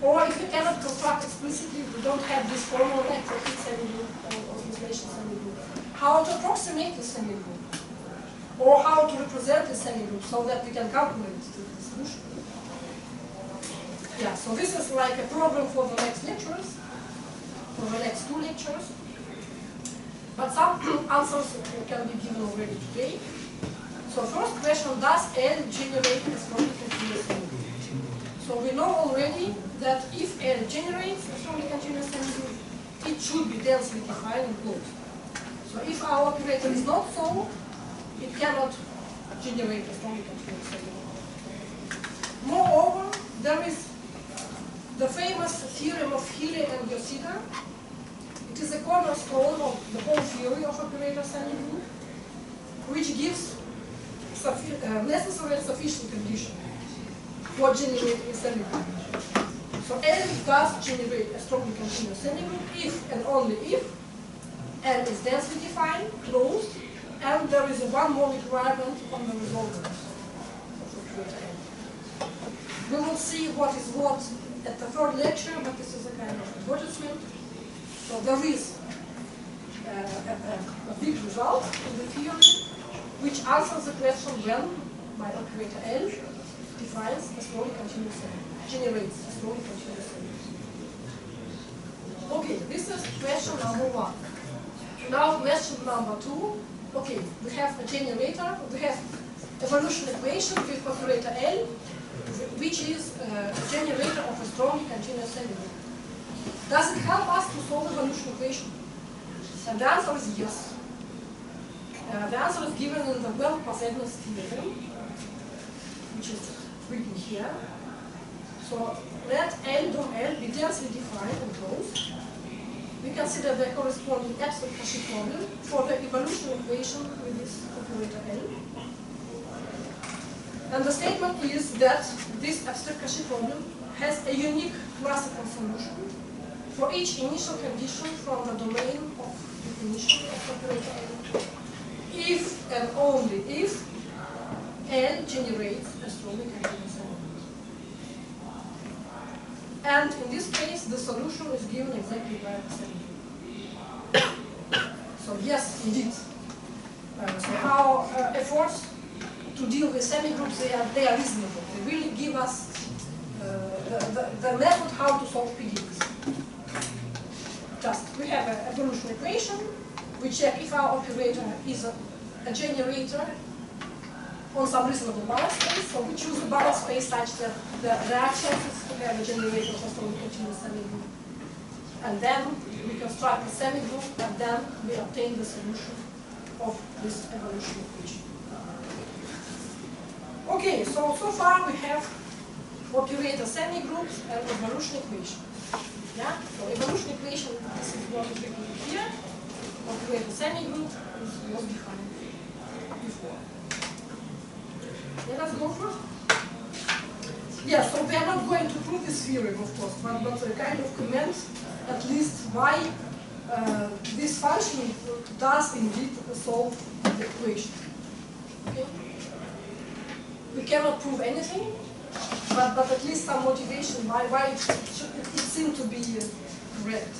C: or if you cannot construct explicitly, we don't have this formal matrix semigroup or translation semigroup. How to approximate the semigroup? or how to represent the semigroup so that we can calculate the solution. Yeah, so this is like a problem for the next lectures, for the next 2 lectures. But some answers can be given already today. So first question, does L generate a strongly continuous semigroup? So we know already that if L generates a strongly continuous semigroup, it should be densely defined and closed. So if our operator is not so, it cannot generate a strongly continuous semigroup. Moreover, there is the famous theorem of Healy and Yoshida. It is a cornerstone of the whole theory of operator semigroup, which gives necessary and sufficient condition for generating a semigroup. So L does generate a strongly continuous semigroup if and only if L is densely defined, closed, and there is one more requirement on the resolvers of operator L. We will see what is what at the third lecture, but this is a kind of advertisement. So there is a big result in the theory which answers the question when my operator L defines a strongly continuous semigroup, generates a strongly continuous semigroup. Okay, this is question number 1. Now question number 2. Okay, we have a generator, we have evolution equation with operator L, which is a generator of a strongly continuous semigroup. Does it help us to solve evolution equation? And the answer is yes. The answer is given in the well-possessed theorem, which is written here. So let L dom L be densely defined and closed. We consider the corresponding absolute Cauchy problem for the evolution equation with this operator L. And the statement is that this abstract Cauchy problem has a unique classical solution for each initial condition from the domain of definition of operator L, if and only if L generates a strongly continuous semigroup. And in this case, the solution is given exactly by the semigroup. So yes, indeed. So our efforts to deal with semigroups, they are reasonable. They really give us the method how to solve PDEs. Just, we have an evolution equation. We check if our operator is a generator on some reasonable balance space. So we choose a balance space such that the reaction is to have a generator of a strongly continuous semigroup. And then we construct a semigroup, and then we obtain the solution of this evolution equation. Okay, so far we have operator semigroups and evolution equation. Yeah, so evolution equation, this is what is written here. Operator semigroup was defined before. Let us go first. Yeah, so we are not going to prove this theorem, of course, but a kind of comment, at least why this function does indeed solve the equation. Okay? We cannot prove anything, but at least some motivation why it seemed to be correct.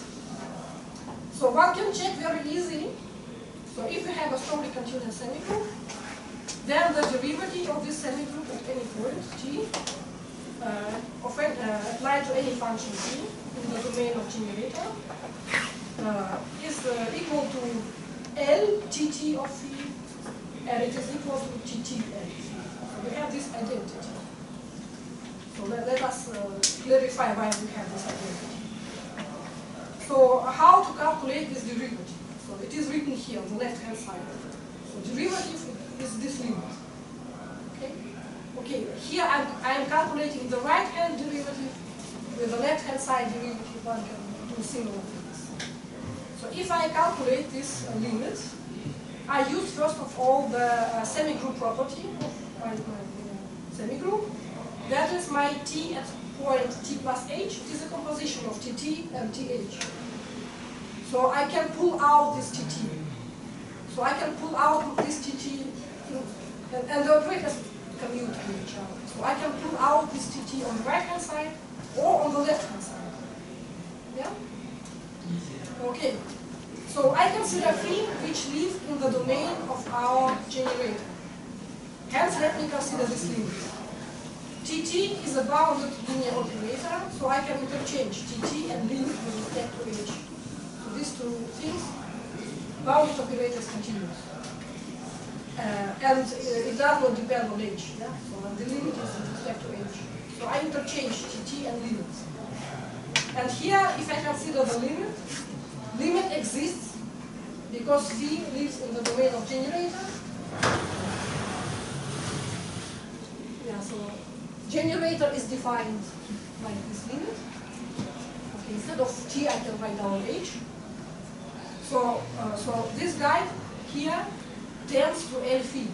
C: So one can check very easily. So if we have a strongly continuous semigroup, then the derivative of this semigroup at any point t, applied to any function t in the domain of generator, is equal to L tt of phi, and it is equal to tt L. So we have this identity. So let us clarify why we have this identity. So how to calculate this derivative? So it is written here on the left-hand side. So derivative is this limit. Okay. Okay. Here I am calculating the right-hand derivative with the left-hand side derivative. One can do similar things. So if I calculate this limit, I use first of all the semigroup property of my semigroup. That is my t at point t plus h. It is a composition of tt and th. So I can pull out this tt. So I can pull out this tt, and the operators commute with each other. So I can pull out this tt on the right-hand side or on the left-hand side. Yeah? Okay. So I consider phi which live in the domain of our generator. Hence, let me consider this limit. Tt is a bounded linear operator, so I can interchange Tt and limit with respect to h. So these two things, bounded operator is continuous. And it does not depend on h. Yeah? So the limit is with respect to h. So I interchange Tt and limit. And here, if I consider the limit exists because phi lives in the domain of generator. Yeah, so generator is defined by this limit. Okay, instead of t, I can write down h. So, this guy here tends to L phi.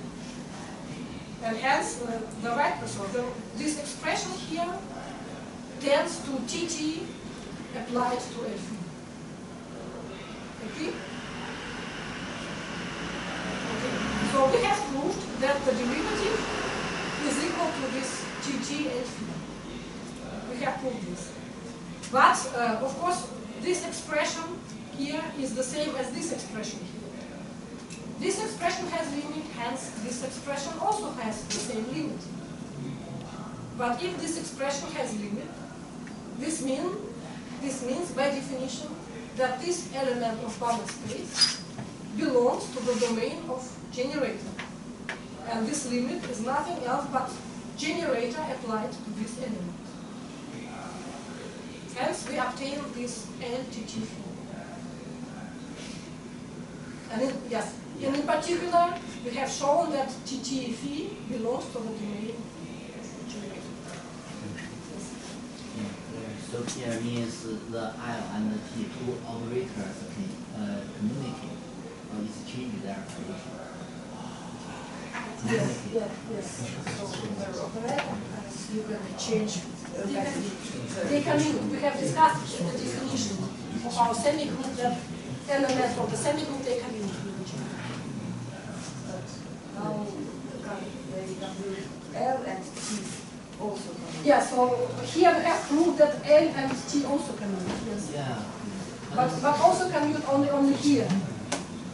C: And hence, the right person, this expression here tends to Tt applied to L phi. Okay? Okay. So we have proved that the derivative is equal to this Tt L phi. We have proved this. But, of course, this expression here is the same as this expression here. This expression has limit, hence this expression also has the same limit. But if this expression has limit, this means by definition that this element of bounded space belongs to the domain of generator. And this limit is nothing else but generator applied to this element. Hence we obtain this LTT. And in particular, we have shown that TT phi belongs to the domain of generator.
B: So here means the L and the T two operators can communicate or exchange their operation.
A: Yes. So they're operator, you can change.
C: They can. We have discussed the definition of our semigroup that elements of the semigroup they can use.
A: Now they can do L and T also can.
C: Yeah, so here we have proved that L and T also can use. Yes.
B: Yeah.
C: But also can use only here.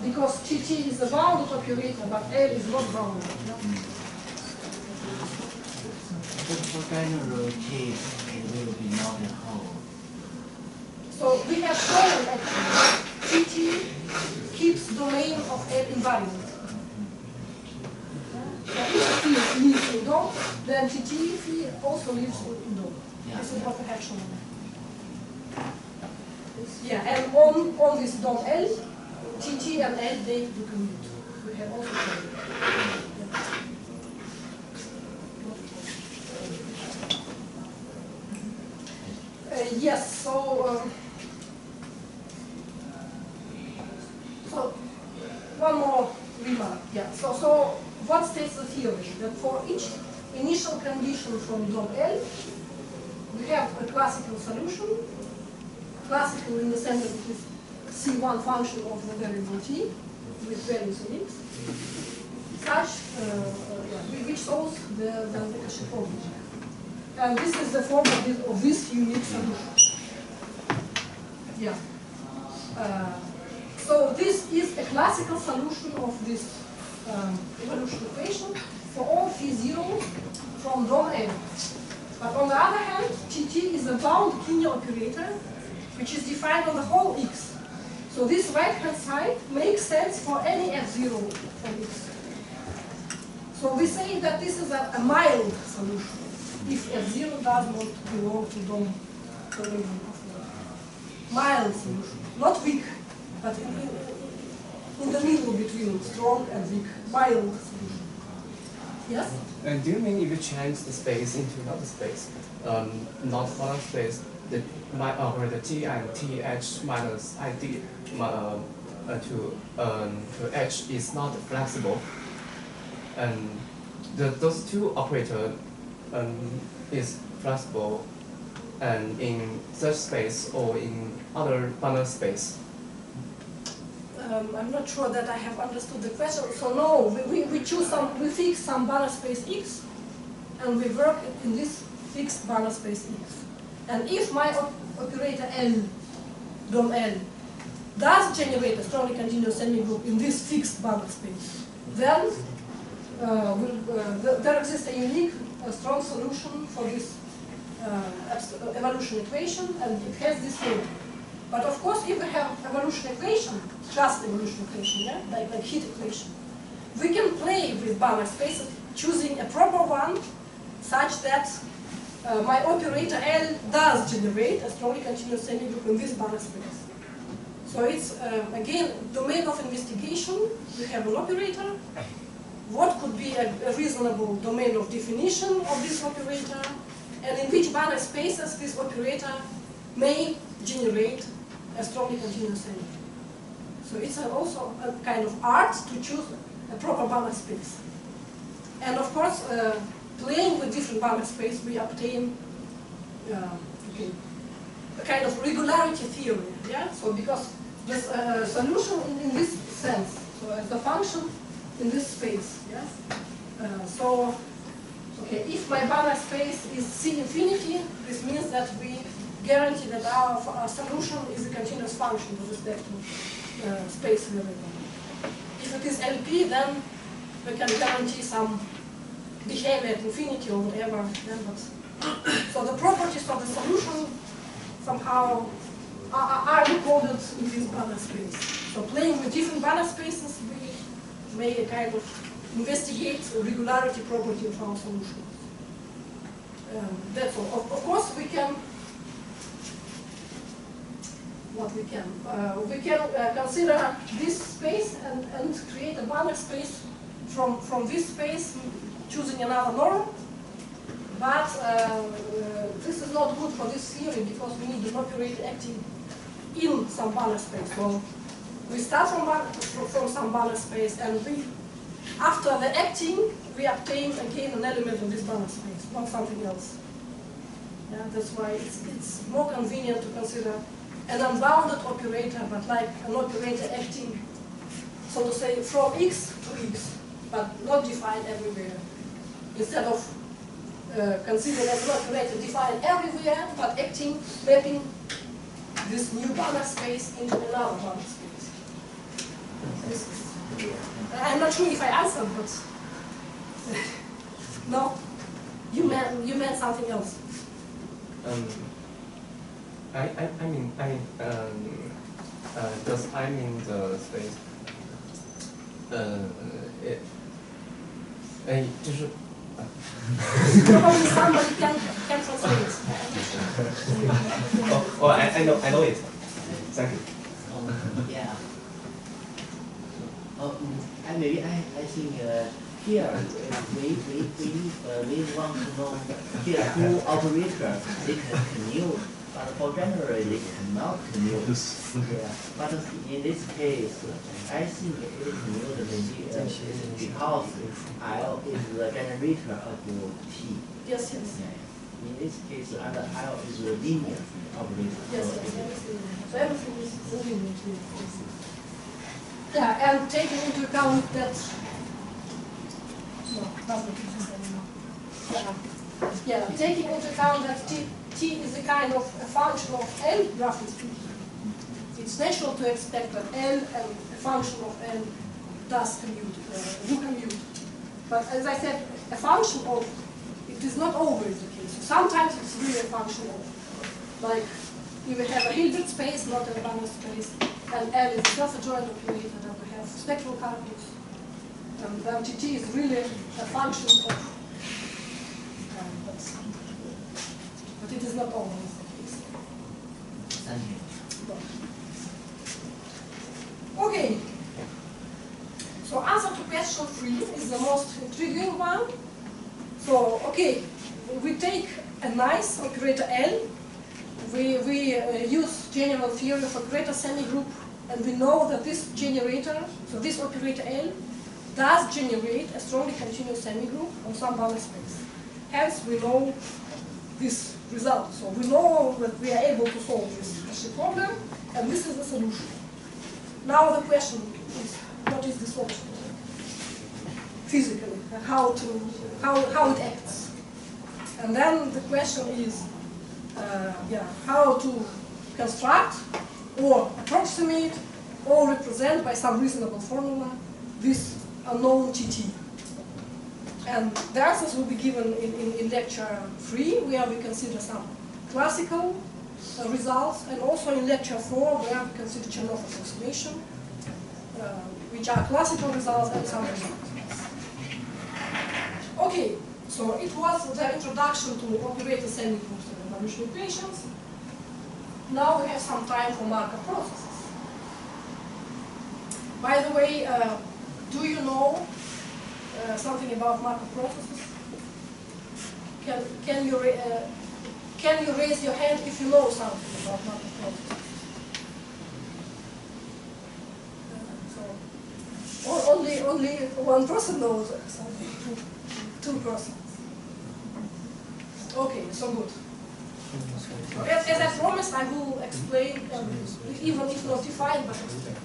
C: Because Tt is a bounded operator, but L is not bounded.
B: For general case, it will be not a whole.
C: So we have shown that Tt keeps domain of L invariant. If phi lives in DOM, then Tt phi also lives in DOM. This is what we have shown. Yeah, and on this DOM L, Tt and L they do commute. We have also shown it. Yes, so one more remark. Yeah. So what states the theory? That for each initial condition from DOM L, we have a classical solution. Classical in the sense that it is C1 function of the variable t with values in x, such which solves the Cauchy problem. And this is the form of this unique solution. Yeah. So this is a classical solution of this evolution equation for all phi zeros from DOM L. But on the other hand, Tt is a bound linear operator which is defined on the whole x. So this right-hand side makes sense for any f0 from x. So we say that this is a mild solution if f0 does not belong to DOM domain of the mild solution. Not weak, but in the middle between strong and weak, mild solution. Yes?
D: And do you mean if you change the space into another space, not one space, where the t and th minus id to h is not flexible, and those two operators is flexible, and in such space or in other Banach space?
C: I'm not sure that I have understood the question. So no, we fix some Banach space x, and we work in this fixed Banach space x. And if my operator L, DOM L, does generate a strongly continuous semigroup in this fixed Banach space, then there exists a unique, strong solution for this evolution equation, and it has this name. But of course, if we have evolution equation, just evolution equation, yeah, like heat equation, we can play with Banach spaces, choosing a proper one, such that my operator L does generate a strongly continuous semigroup in this Banach space. So it's, again, domain of investigation. We have an operator. What could be a reasonable domain of definition of this operator, and in which Banach spaces this operator may generate a strongly continuous semigroup. So it's also a kind of art to choose a proper Banach space. And of course, playing with different Banach space, we obtain a kind of regularity theory. Yeah. So because this solution in this sense, so as the function in this space. Yes. If my Banach space is C infinity, this means that we guarantee that our solution is a continuous function with respect to space variable. If it is LP, then we can guarantee some behavior at infinity or whatever. So the properties of the solution somehow are recorded in this Banach space. So playing with different Banach spaces, we may kind of investigate the regularity property of our solution. That's all. Of course, we can. What we can? We can consider this space and create a Banach space from this space, choosing another norm. But this is not good for this theory because we need an operator acting in some Banach space. So we start from some Banach space, and after the acting, we obtain again an element of this Banach space, not something else. Yeah, that's why it's more convenient to consider an unbounded operator, but like an operator acting, so to say, from X to X, but not defined everywhere. Instead of considered as an operator defined everywhere, but acting, mapping this new Banach space into another Banach space. I'm not sure if I answered, but no, you meant something else.
D: Does I mean the space?
C: Probably somebody can translate.
D: I know it. Thank you.
B: Yeah. Maybe I think here we want to know here who operator they can commute, but for general they cannot commute. Yeah. But in this case, I think it is commute maybe because L is the generator of T.
C: Yes.
B: Yeah. In this case, and L is the linear operator.
C: Yes. So everything is linear. Yeah, and taking into account that. No, not anymore. Yeah, taking into account that T is a kind of a function of L, roughly speaking. It's natural to expect that L and a function of L does commute, do commute. But as I said, a function of, it is not always the case. So sometimes it's really a function of, like, if we have a Hilbert space, not a Banach space, and L is just a joint operator, then we have spectral calculus. And then TT is really a function of, but it is not always the case.
B: Thank you.
C: Okay. So answer to question 3 is the most intriguing one. So, okay, we take a nice operator L. We use general theory for greater semigroup, and we know that this generator, so this operator L, does generate a strongly continuous semigroup on some Banach space. Hence, we know this result. So we know that we are able to solve this problem, and this is the solution. Now the question is, what is the solution? Physically, how it acts. And then the question is, how to construct or approximate or represent by some reasonable formula this unknown TT. And the answers will be given in lecture 3, where we consider some classical results, and also in lecture 4, where we consider Chernoff approximation, which are classical results and some results. Okay, so it was the introduction to operator semigroups and evolution equations. Now we have some time for Markov processes. By the way, do you know something about Markov processes? Can you raise your hand if you know something about Markov processes? Or only one person knows something, two persons. Okay, so good. So as I promised, I will explain, even if not defined, but explain.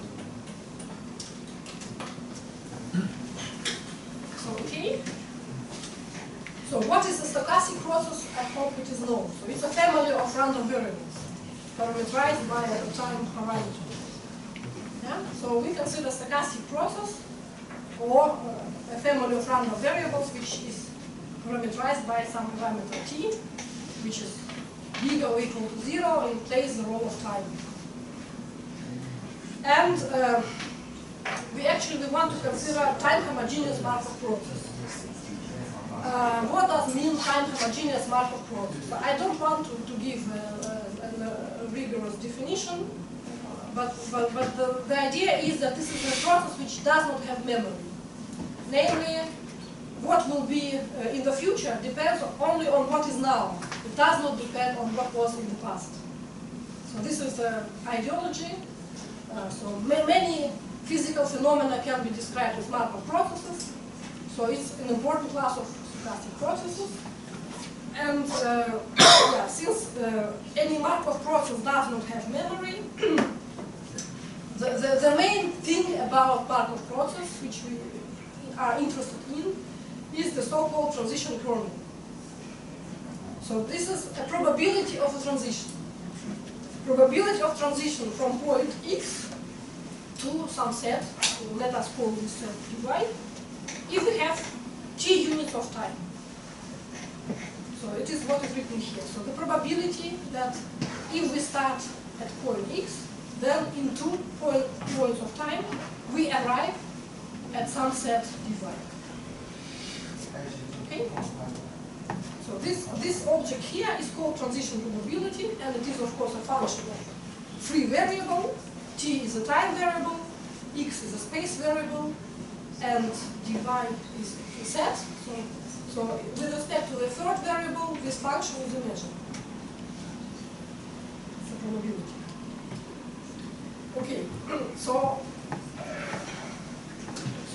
C: So, okay. So what is the stochastic process? I hope it is known. So it's a family of random variables parameterized by a time horizon. Yeah? So we consider stochastic process or a family of random variables which is parameterized by some parameter t, which is bigger or equal to 0 and plays the role of time. And we want to consider time homogeneous Markov process. What does mean time homogeneous Markov process? I don't want to give a rigorous definition, but the idea is that this is a process which does not have memory. Namely, what will be in the future depends only on what is now. It does not depend on what was in the past. So this is the ideology. So many physical phenomena can be described as Markov processes. So it's an important class of stochastic processes. And yeah, since any Markov process does not have memory, the main thing about Markov process, which we are interested in, is the so-called transition kernel. So this is a probability of a transition. Probability of transition from point x to some set, let us call this set dy, if we have t units of time. So it is what is written here. So the probability that if we start at point x, then in 2 points of time, we arrive at some set dy. Okay? So this object here is called transition probability, and it is of course a function of free variable. T is a time variable, x is a space variable, and dy is a set. So with respect to the third variable, this function is a measure. It's a probability. Okay, so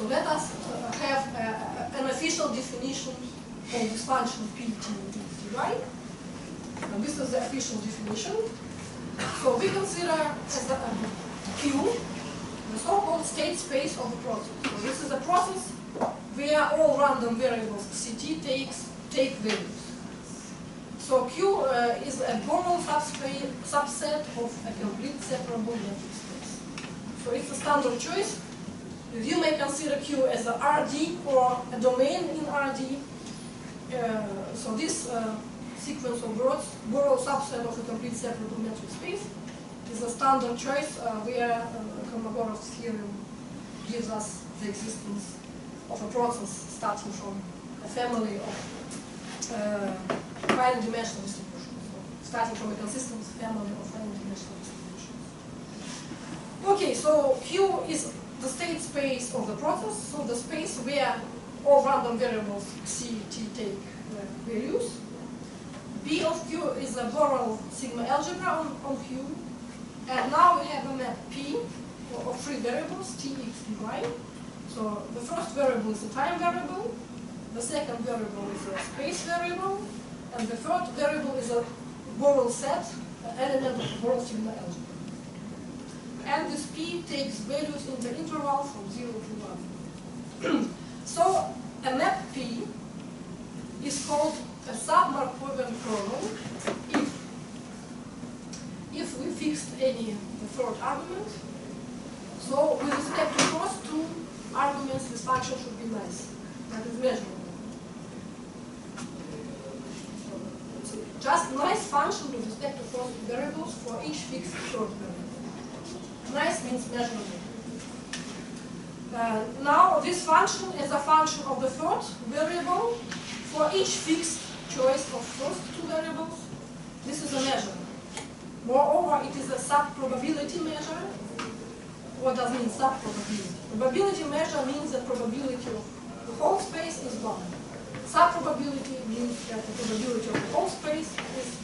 C: let us have an official definition of this function p, t, dy. And this is the official definition. So we consider as the Q the so-called state space of the process. So this is a process where all random variables Ct take values. So Q is a Borel subset of a complete separable metric space. So it's a standard choice. You may consider Q as a RD or a domain in RD. So this sequence of words, Borel subset of a complete separable metric space, is a standard choice where Kolmogorov's theorem gives us the existence of a process starting from a family of finite dimensional distributions. So starting from a consistent family of finite dimensional distributions. Okay, so Q is the state space of the process, so the space where all random variables C, T take values. B of Q is a Borel sigma algebra on Q. And now we have a map P of three variables, T, X, dy. So the first variable is a time variable, the second variable is a space variable, and the third variable is a Borel set, an element of Borel sigma algebra. And this P takes values in the interval from 0 to 1. So a map P is called a sub-Markovian kernel if we fixed any the third argument. So with respect to first two arguments, this function should be nice. That is measurable. just nice function with respect to first variables for each fixed third variable. Nice means measurable. Now this function is a function of the third variable for each fixed choice of first two variables. This is a measure. Moreover, it is a sub-probability measure. What does mean sub-probability? Probability measure means that probability of the whole space is 1. Sub-probability means that the probability of the whole space is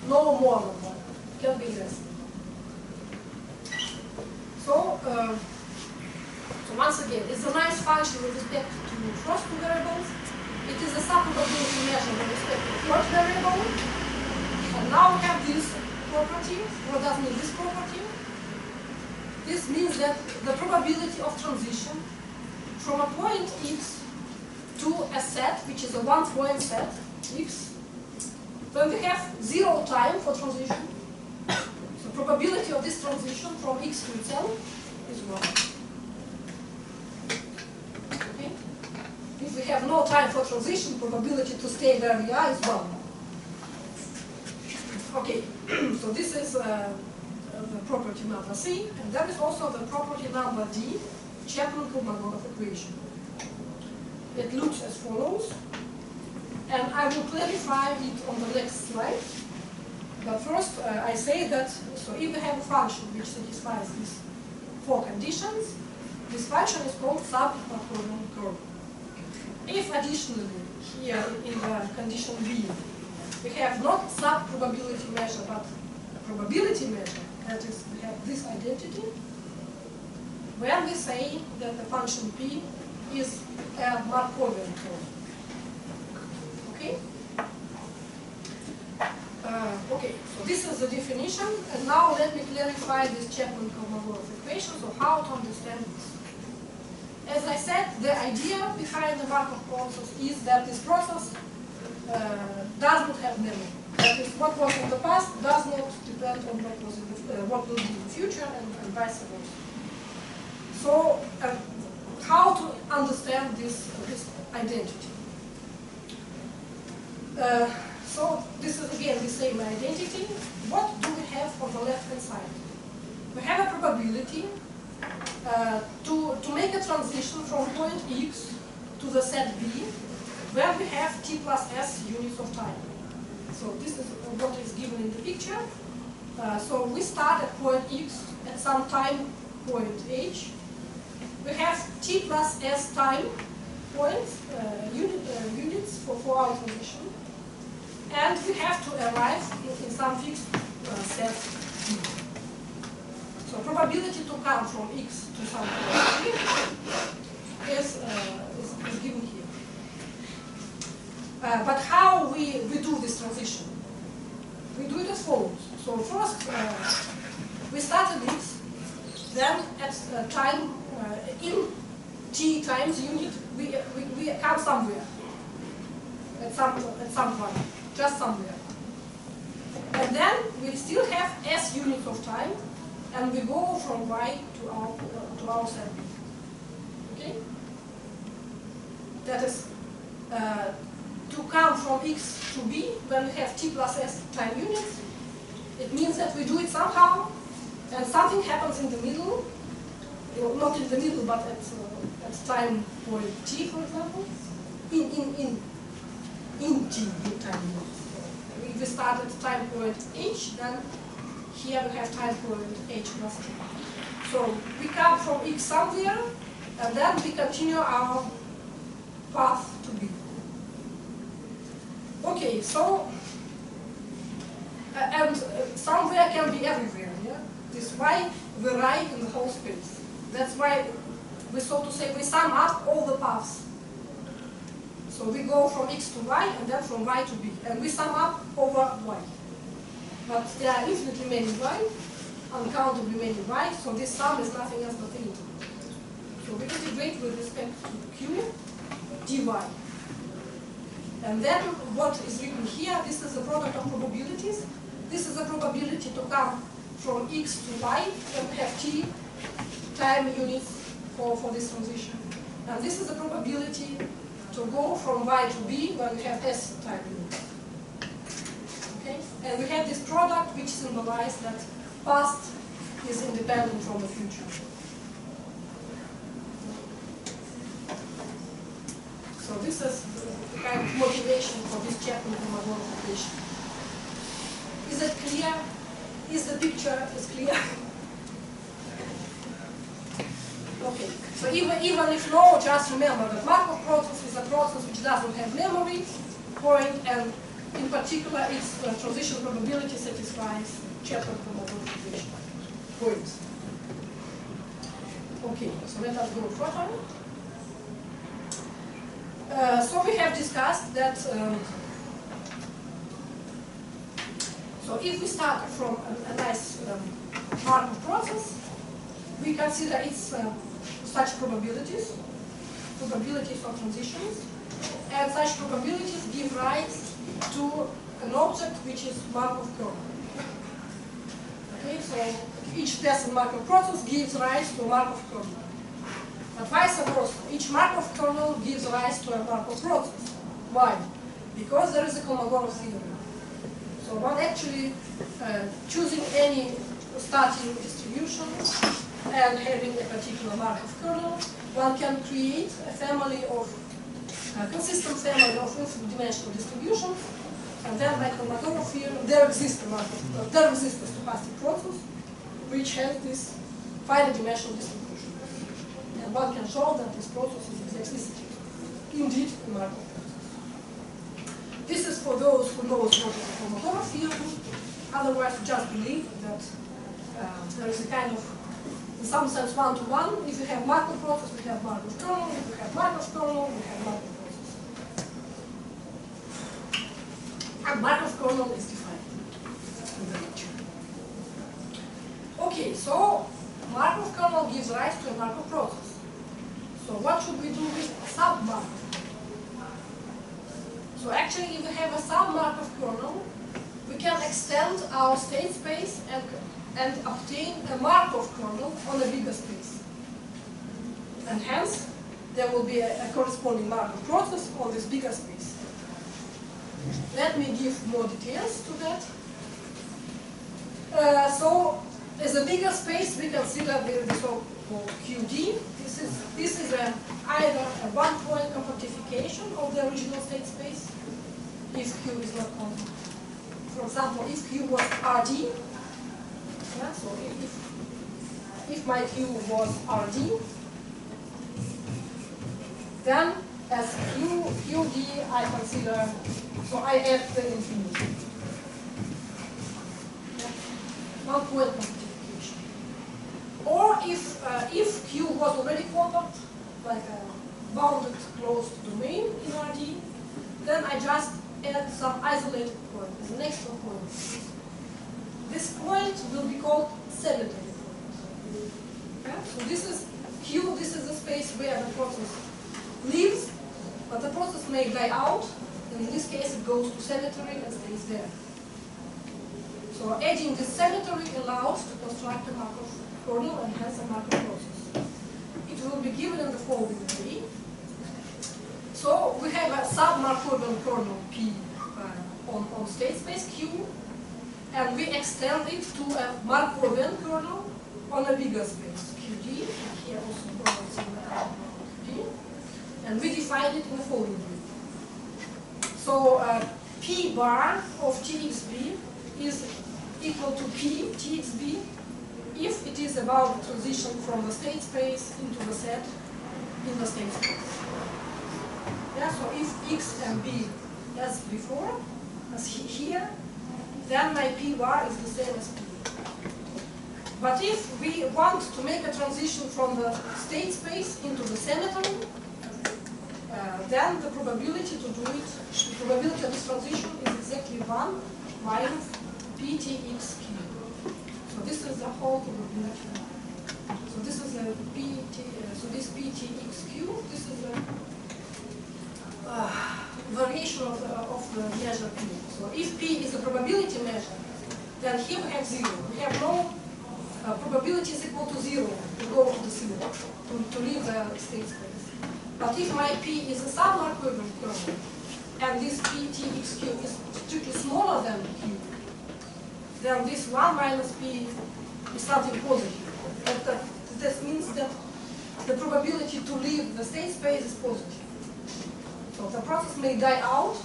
C: no more than 1. Can be less. So once again, it's a nice function with respect to first two variables. It is a sub-probability measure with respect to third variable. And now we have this property. What does mean this property? This means that the probability of transition from a point x to a set, which is a one-point set, x, when we have 0 time for transition, the probability of this transition from x to itself is 1. Okay? If we have no time for transition, probability to stay where we are is 1. Okay, so this is the property number C, and there is also the property number D, Chapman-Kolmogorov equation. It looks as follows, and I will clarify it on the next slide. But first, I say that, so if we have a function which satisfies these 4 conditions, this function is called sub-Markovian curve. If additionally, here in the condition B, we have not sub-probability measure, but a probability measure, that is, we have this identity, when we say that the function P is a Markovian curve. Okay? Okay, so this is the definition, and now let me clarify this Chapman-Kolmogorov equation, so how to understand this. As I said, the idea behind the Markov process is that this process does not have memory. That is, what was in the past does not depend on what will be in the future, and vice versa. So, how to understand this identity? So this is again the same identity. What do we have on the left-hand side? We have a probability to make a transition from point X to the set B, where we have t plus s units of time. So this is what is given in the picture. So we start at point X at some time point H. We have t plus s time points, units for our transition. And we have to arrive in some fixed set B. So probability to come from X to some point B is given here. But how we do this transition? We do it as follows. So first, we start at X, then at time, in t times unit, we come somewhere, at some point, just somewhere. And then we still have s units of time, and we go from y to our set B. Okay? That is, to come from X to B, when we have t plus s time units, it means that we do it somehow, and something happens in the middle, not in the middle, but at time point t, for example, in t, in time units. If we start at time point h, then here we have time point h plus t. So we come from X somewhere, and then we continue our path to B. Okay, so, and somewhere can be everywhere, yeah? This y vary in the whole space. That's why we, so to say, we sum up all the paths. So we go from X to Y, and then from Y to B, and we sum up over Y. But there are infinitely many Y, uncountably many Y, so this sum is nothing else but integral. So we integrate with respect to Q dy. And then what is written here, this is the product of probabilities. This is the probability to come from X to Y, and we have t time units for this transition. And this is the probability to go from Y to B when we have s time units. And we have this product which symbolizes that past is independent from the future. So this is the kind of motivation for this chapter in Markov equation. Is it clear? Is the picture clear? Okay, so even if no, just remember that Markov process is a process which doesn't have memory point, and in particular its transition probability satisfies chapter probabilization points. Okay, so let us go further. So we have discussed that, so if we start from a nice Markov process, we consider its such probabilities of transitions, and such probabilities give rise to an object which is Markov kernel. Okay, so each test in Markov process gives rise to a Markov kernel. But vice versa, each Markov kernel gives rise to a Markov process. Why? Because there is a Kolmogorov theorem. So one actually choosing any starting distribution and having a particular Markov kernel, one can create a family of consistent family of infinite-dimensional distributions, and then by Kolmogorov theorem there exists a stochastic process which has this finite-dimensional distribution. And one can show that this process is exactly indeed a Markov process. This is for those who know what is a Kolmogorov theorem. Otherwise, just believe that there is a kind of, in some sense, one-to-one. If you have Markov process, we have Markov kernel. If you have Markov kernel, we have Markov process. And Markov kernel is defined in the lecture. Okay, so Markov kernel gives rise to a Markov process. So what should we do with sub-Markov? So actually, if we have a sub-Markov kernel, we can extend our state space and obtain a Markov kernel on a bigger space. And hence, there will be a corresponding Markov process on this bigger space. Let me give more details to that. So, as a bigger space, we consider the so-called QD. This is either a one-point compactification of the original state space, if Q is not constant. For example, if Q was RD, yeah, so if my Q was RD, then as QD I consider, so I add the infinity. Yeah. One point compactification. Or if Q was already compact, like a bounded closed domain in RD, then I just add some isolated point as an extra point. This point will be called symmetry point. Okay? So this is Q, this is the space where the process lives, but the process may die out, and in this case it goes to symmetry and stays there. So adding this symmetry allows to construct a Markov kernel and hence a Markov process. It will be given in the following way. So we have a sub-Markovian kernel P on state space Q, and we extend it to a Markovian kernel on a bigger space QD. Here also kernels in the QD, and we define it in the following way. So P bar of TXB is equal to P TXB if it is about the transition from the state space into the set in the state space. Yeah, so if X and B as before, as here, then my P bar is the same as P. But if we want to make a transition from the state space into the symmetry, then the probability to do it, the probability of this transition is exactly 1 minus PTXQ. So this is the whole probability. So this is a so this PTXQ, this is a variation of the measure P. So if P is a probability measure, then here we have 0. We have no probability is equal to 0 to go to the 0, to leave the state space. But if my P is a sub-Markovian kernel, and this PTXQ is strictly smaller than Q, then this 1 minus p is something positive. That means that the probability to leave the state space is positive. So the process may die out,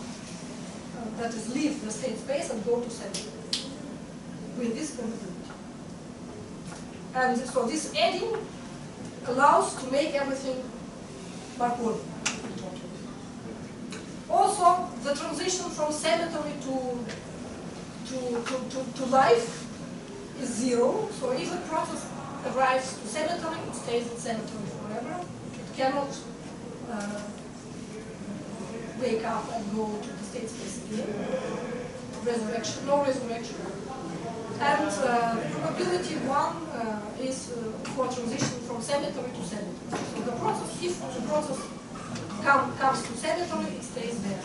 C: that is, leave the state space and go to center with this probability. And so this adding allows to make everything Markovian. Also, the transition from symmetry to life is 0. So if the process arrives to symmetry, it stays in symmetry forever. It cannot wake up and go to the state space again. Resurrection, no resurrection. And probability 1 is for transition from symmetry to symmetry. So the process, if the process comes to symmetry, it stays there.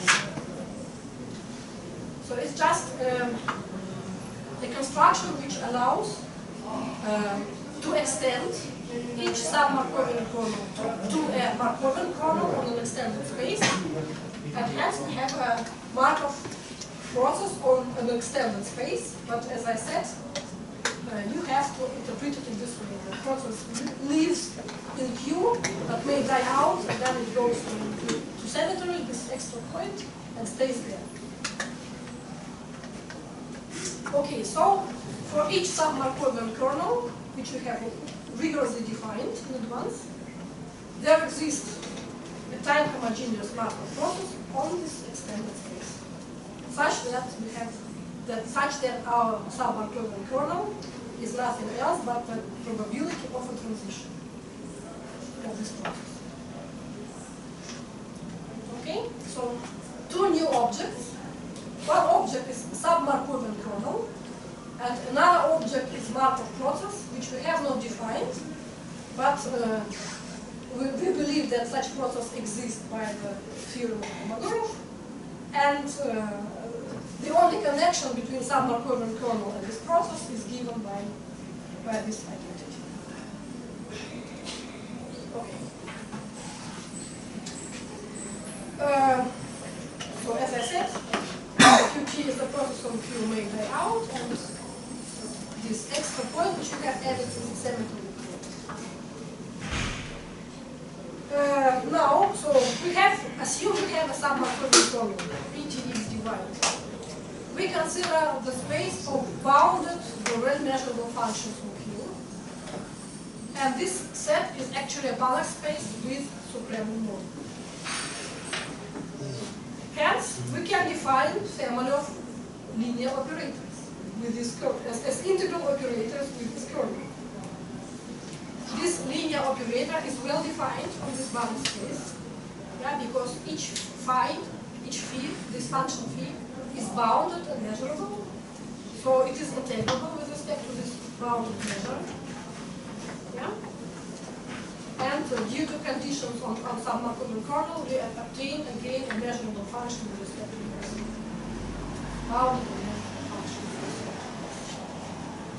C: So it's just a construction which allows to extend each sub-Markovian kernel to a Markovian kernel on an extended space, and hence we have a Markov process on an extended space. But as I said, you have to interpret it in this way. The process lives in Q, but may die out, and then it goes to symmetry, this extra point, and stays there. Okay, so for each sub-Markovian kernel, which we have rigorously defined in advance, there exists a time homogeneous Markov process on this extended space, such that our sub-Markovian kernel is nothing else but the probability of a transition of this process. Okay, so two new objects. One object is sub-Markovian kernel, and another object is Markov process, which we have not defined, but we believe that such process exists by the theorem of Kolmogorov, and the only connection between sub-Markovian kernel and this process is given by this identity. Okay. So as I said, Qt is the process on Q may die out, and this extra point which we have added to the symmetry. Now, so we assume we have a sub-Markovian kernel, PTX divided. We consider the space of bounded Borel measurable functions on Q, and this set is actually a Banach space with supremum mode. Hence, we can define family of linear operators with this kernel, as integral operators with this kernel. This linear operator is well defined on this Banach space, because each phi, this function phi, is bounded and measurable. So it is integrable with respect to this bounded measure. Yeah? And due to conditions on sub-Markovian kernel, we obtain again a measurable function with respect to this bounded and measurable function.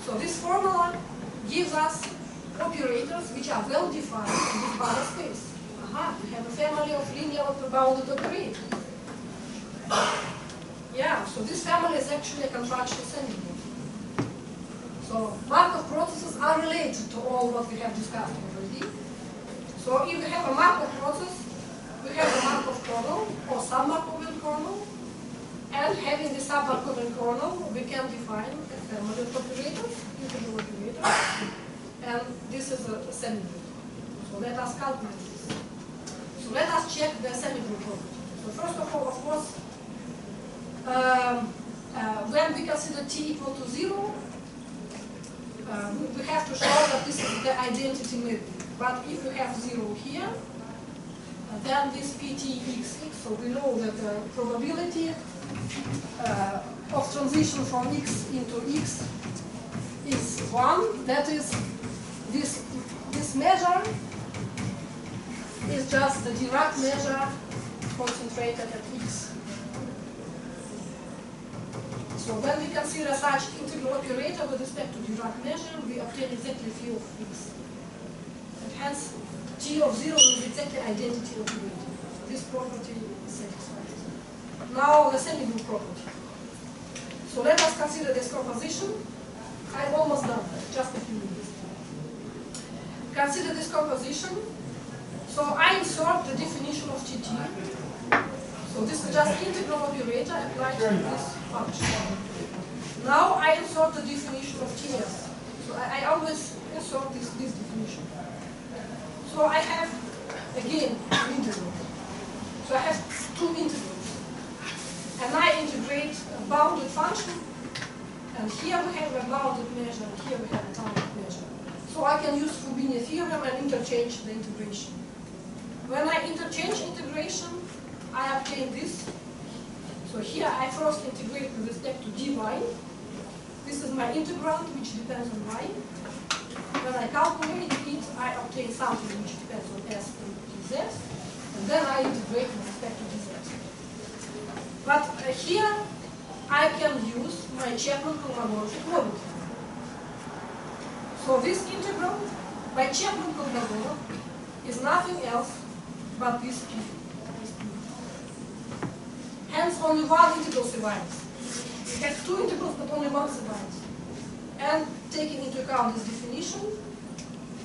C: So this formula gives us operators which are well defined in this Banach space. We have a family of linear bounded operators. Yeah, so this family is actually a contraction semigroup. So Markov processes are related to all what we have discussed already. So if we have a Markov process, we have a Markov kernel or sub-Markovian kernel, and having the sub-Markovian kernel, we can define a family of operators, integral operators, and this is a semigroup. So let us calculate this. So let us check the semigroup property. So first of all, of course, when we consider t equal to 0, we have to show that this is the identity mapping. But if we have 0 here, then this PTX, so we know that the probability of transition from x into x is 1. That is, this measure is just the Dirac measure concentrated at x. So when we consider such integral operator with respect to Dirac measure, we obtain exactly phi of x. And hence, t of 0 will be exactly identity operator. So this property is satisfied. Now the semigroup property. So let us consider this composition. I'm almost done, just a few minutes. Consider this composition. So I insert the definition of TT. So this is just integral operator applied to this function. Now I insert the definition of TS. So I always insert this definition. So I have, again, an integral. So I have two integrals. And I integrate a bounded function. And here we have a bounded measure, and here we have a bounded measure. So I can use Fubini theorem and interchange the integration. When I interchange integration, I obtain this. So here I first integrate with respect to dy. This is my integrand, which depends on y. When I calculate it, I obtain something which depends on s and dz. And then I integrate with respect to dz. But here, I can use my Chapman-Kolmogorov equality. So this integral by Chapman-Kolmogorov is nothing else but this p. Hence, only one integral survives. We have two integrals, but only one survives. And taking into account this definition,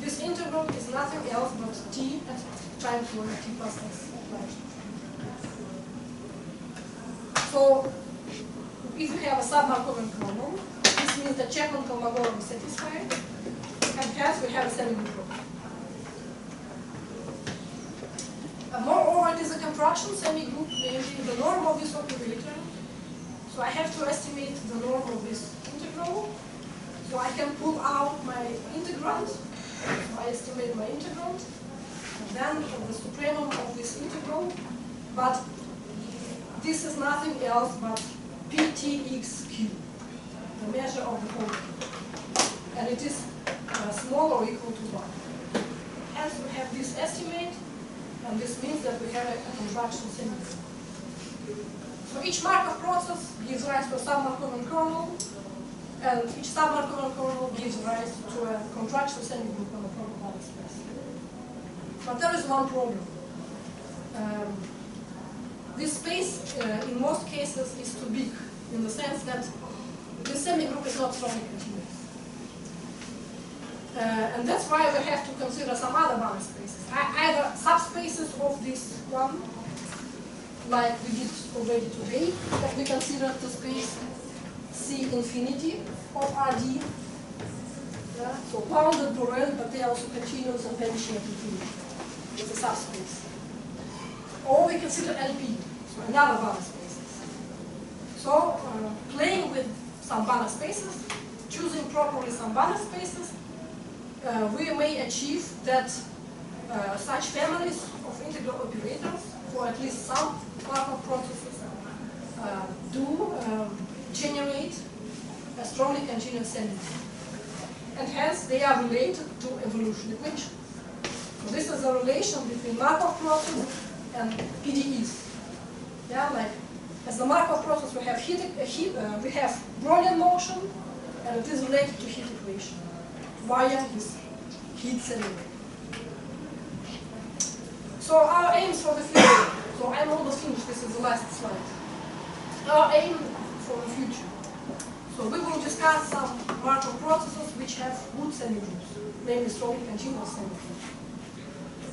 C: this integral is nothing else but t at time for t plus s. So, if we have a sub-Markovian kernel, this means that Chapman-Kolmogorov is satisfied, and hence we have a semigroup problem. Moreover, it is a contraction semigroup, namely the norm of this operator. So I have to estimate the norm of this integral. So I can pull out my integrand. So I estimate my integrand, and then the supremum of this integral. But this is nothing else but ptxq, the measure of the whole thing. And it is small or equal to 1. Hence we have this estimate, and this means that we have a contraction semigroup. So each Markov process gives rise to a sub-Markovian kernel, and each sub-Markovian kernel gives rise to a contraction semigroup on a probability space. But there is one problem. This space, in most cases, is too big, in the sense that this semigroup is not strongly continuous. And that's why we have to consider some other bounded spaces. Either subspaces of this one, like we did already today, that we consider the space C infinity of RD. Yeah? So bounded Borel, but they are also continuous and vanishing at infinity. It's a subspace. Or we consider LP, so another bounded spaces. So playing with some bounded spaces, choosing properly some bounded spaces, we may achieve that such families of integral operators, for at least some Markov processes, do generate a strongly continuous semigroup. And hence they are related to evolution equation. So this is a relation between Markov process and PDEs. Yeah, like as the Markov process, we have we have Brownian motion, and it is related to heat equation via this heat semigroup. So our aims for the future. So I'm almost finished. This is the last slide. Our aim for the future. So we will discuss some Markov processes which have good semigroups, namely strongly continuous semigroups.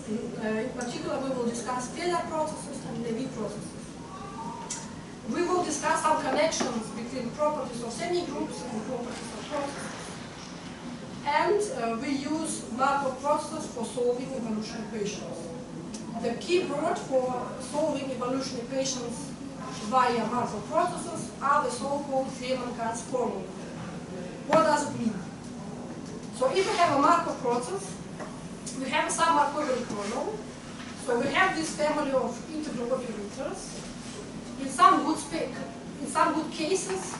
C: In particular, we will discuss scalar processes and Levy processes. We will discuss some connections between properties of semigroups and properties of processes. And we use Markov processes for solving evolution equations. The key word for solving evolution equations via Markov processes are the so-called Feynman-Katz formula. What does it mean? So if we have a Markov process, we have a sub-Markovian kernel. So we have this family of integral operators. In some good cases,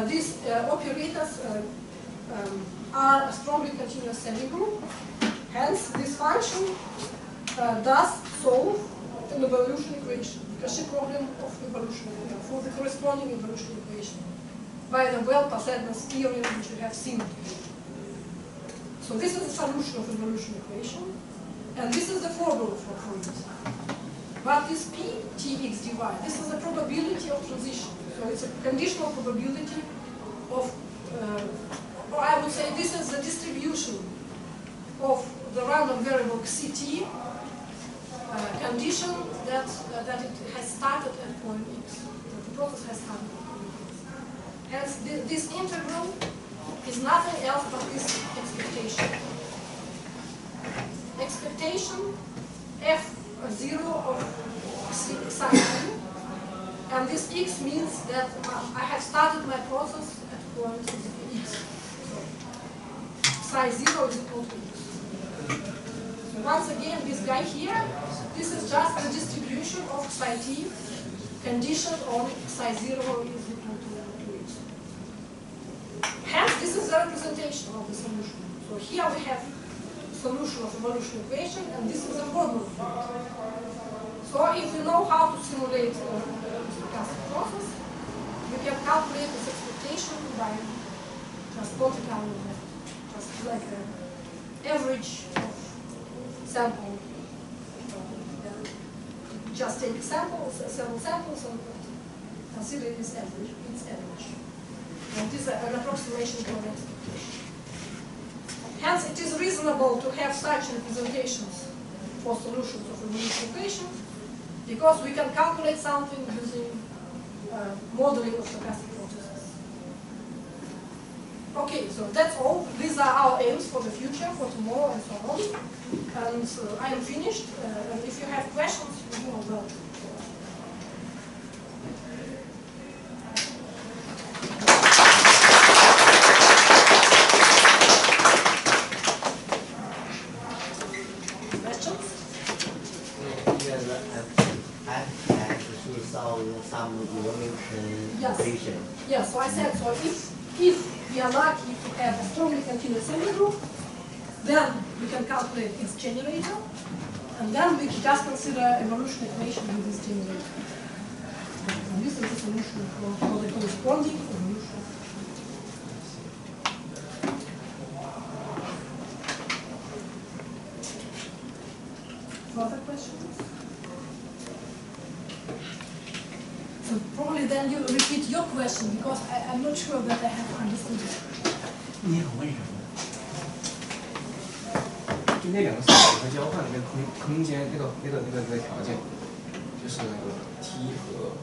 C: these operators are a strongly continuous semigroup. Hence, this function does solve an evolution equation, the Cauchy problem of evolution for the corresponding evolution equation by the well-Pasadna's theorem which we have seen today. So this is the solution of evolution equation, and this is the formula for it. But this P, Tx dy, this is a probability of transition. So it's a conditional probability of, or I would say this is the distribution of the random variable Ct condition that it has started at point x, that the process has started at point x. Hence, this integral is nothing else but this expectation. Expectation f0 of psi t, and this x means that I have started my process at point x. So psi 0 is equal to x. So once again, this guy here, this is just the distribution of psi t conditioned on psi 0 is equal to x. Hence, this is the representation of the solution. So here we have solution of evolution equation, and this is a model of it. So if you know how to simulate a stochastic process, you can calculate this expectation by just Monte Carlo method, just like an average of sample. Just take several samples and consider this average. It's average. And this is an approximation to an expectation. Hence, it is reasonable to have such representations for solutions of evolution equations because we can calculate something using modeling of stochastic processes. Okay, so that's all. These are our aims for the future, for tomorrow, and so on. And I am finished. And if you have questions, you are welcome. Yes, so I said, so if we are lucky to have a strongly continuous semigroup, then we can calculate its generator, and then we can just consider evolution equation with this generator. And this is the solution for the corresponding evolution. Further questions? So probably then you repeat your question because I'm not sure that I have understood it.
B: 你想问什么？
D: 就那两个式和交换的那个空间那个条件，就是那个 T 和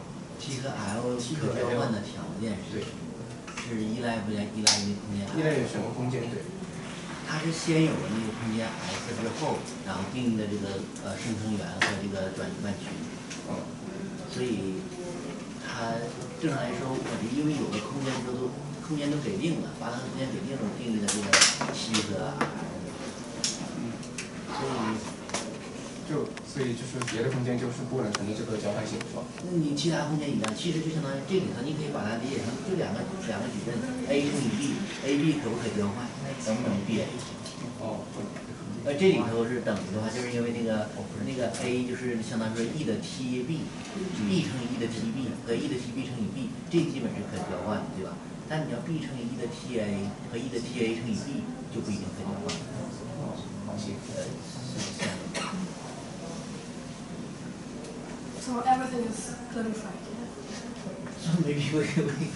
B: L 可交换的条件是是依赖于空间 L。
D: 依赖于什么空间？对。
B: 它是先有的那个空间 S 之后，然后定义的这个生成源和这个转移半区。所以它正常来说，因为有的空间都给定了，把它的空间给定了，定义的这个 T 和 R。
D: 所以就是别的空间就是不能成立这个交换性，是吧？
B: 你其他空间一样，其实就相当于这里头，你可以把它理解成就两个矩阵 A 乘以 B，A、B 可不可交换？等不等于 B？ 这里头是等于的话，就是因为那个 A 就是相当于说 E 的 TB，B 乘以 E 的 TB 和 E 的 TB 乘以 B， 这基本是可交换的，对吧？但你要 B 乘以 E 的 TA 和 E 的 TA 乘以 B 就不一定可交换。
C: So everything is clarified, yeah?
B: So maybe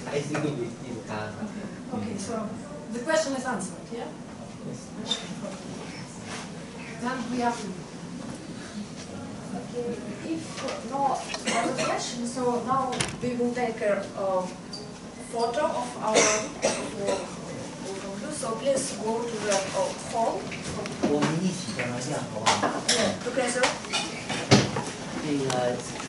B: I think we need to ask.
C: Okay, so the question is answered, yeah?
D: Yes.
C: Then we have to.
A: Okay, if no other questions, so now we will take a photo of our computer. So please go to the hall.
B: 我们一起照张相，好不好？
A: Together.
B: 这个。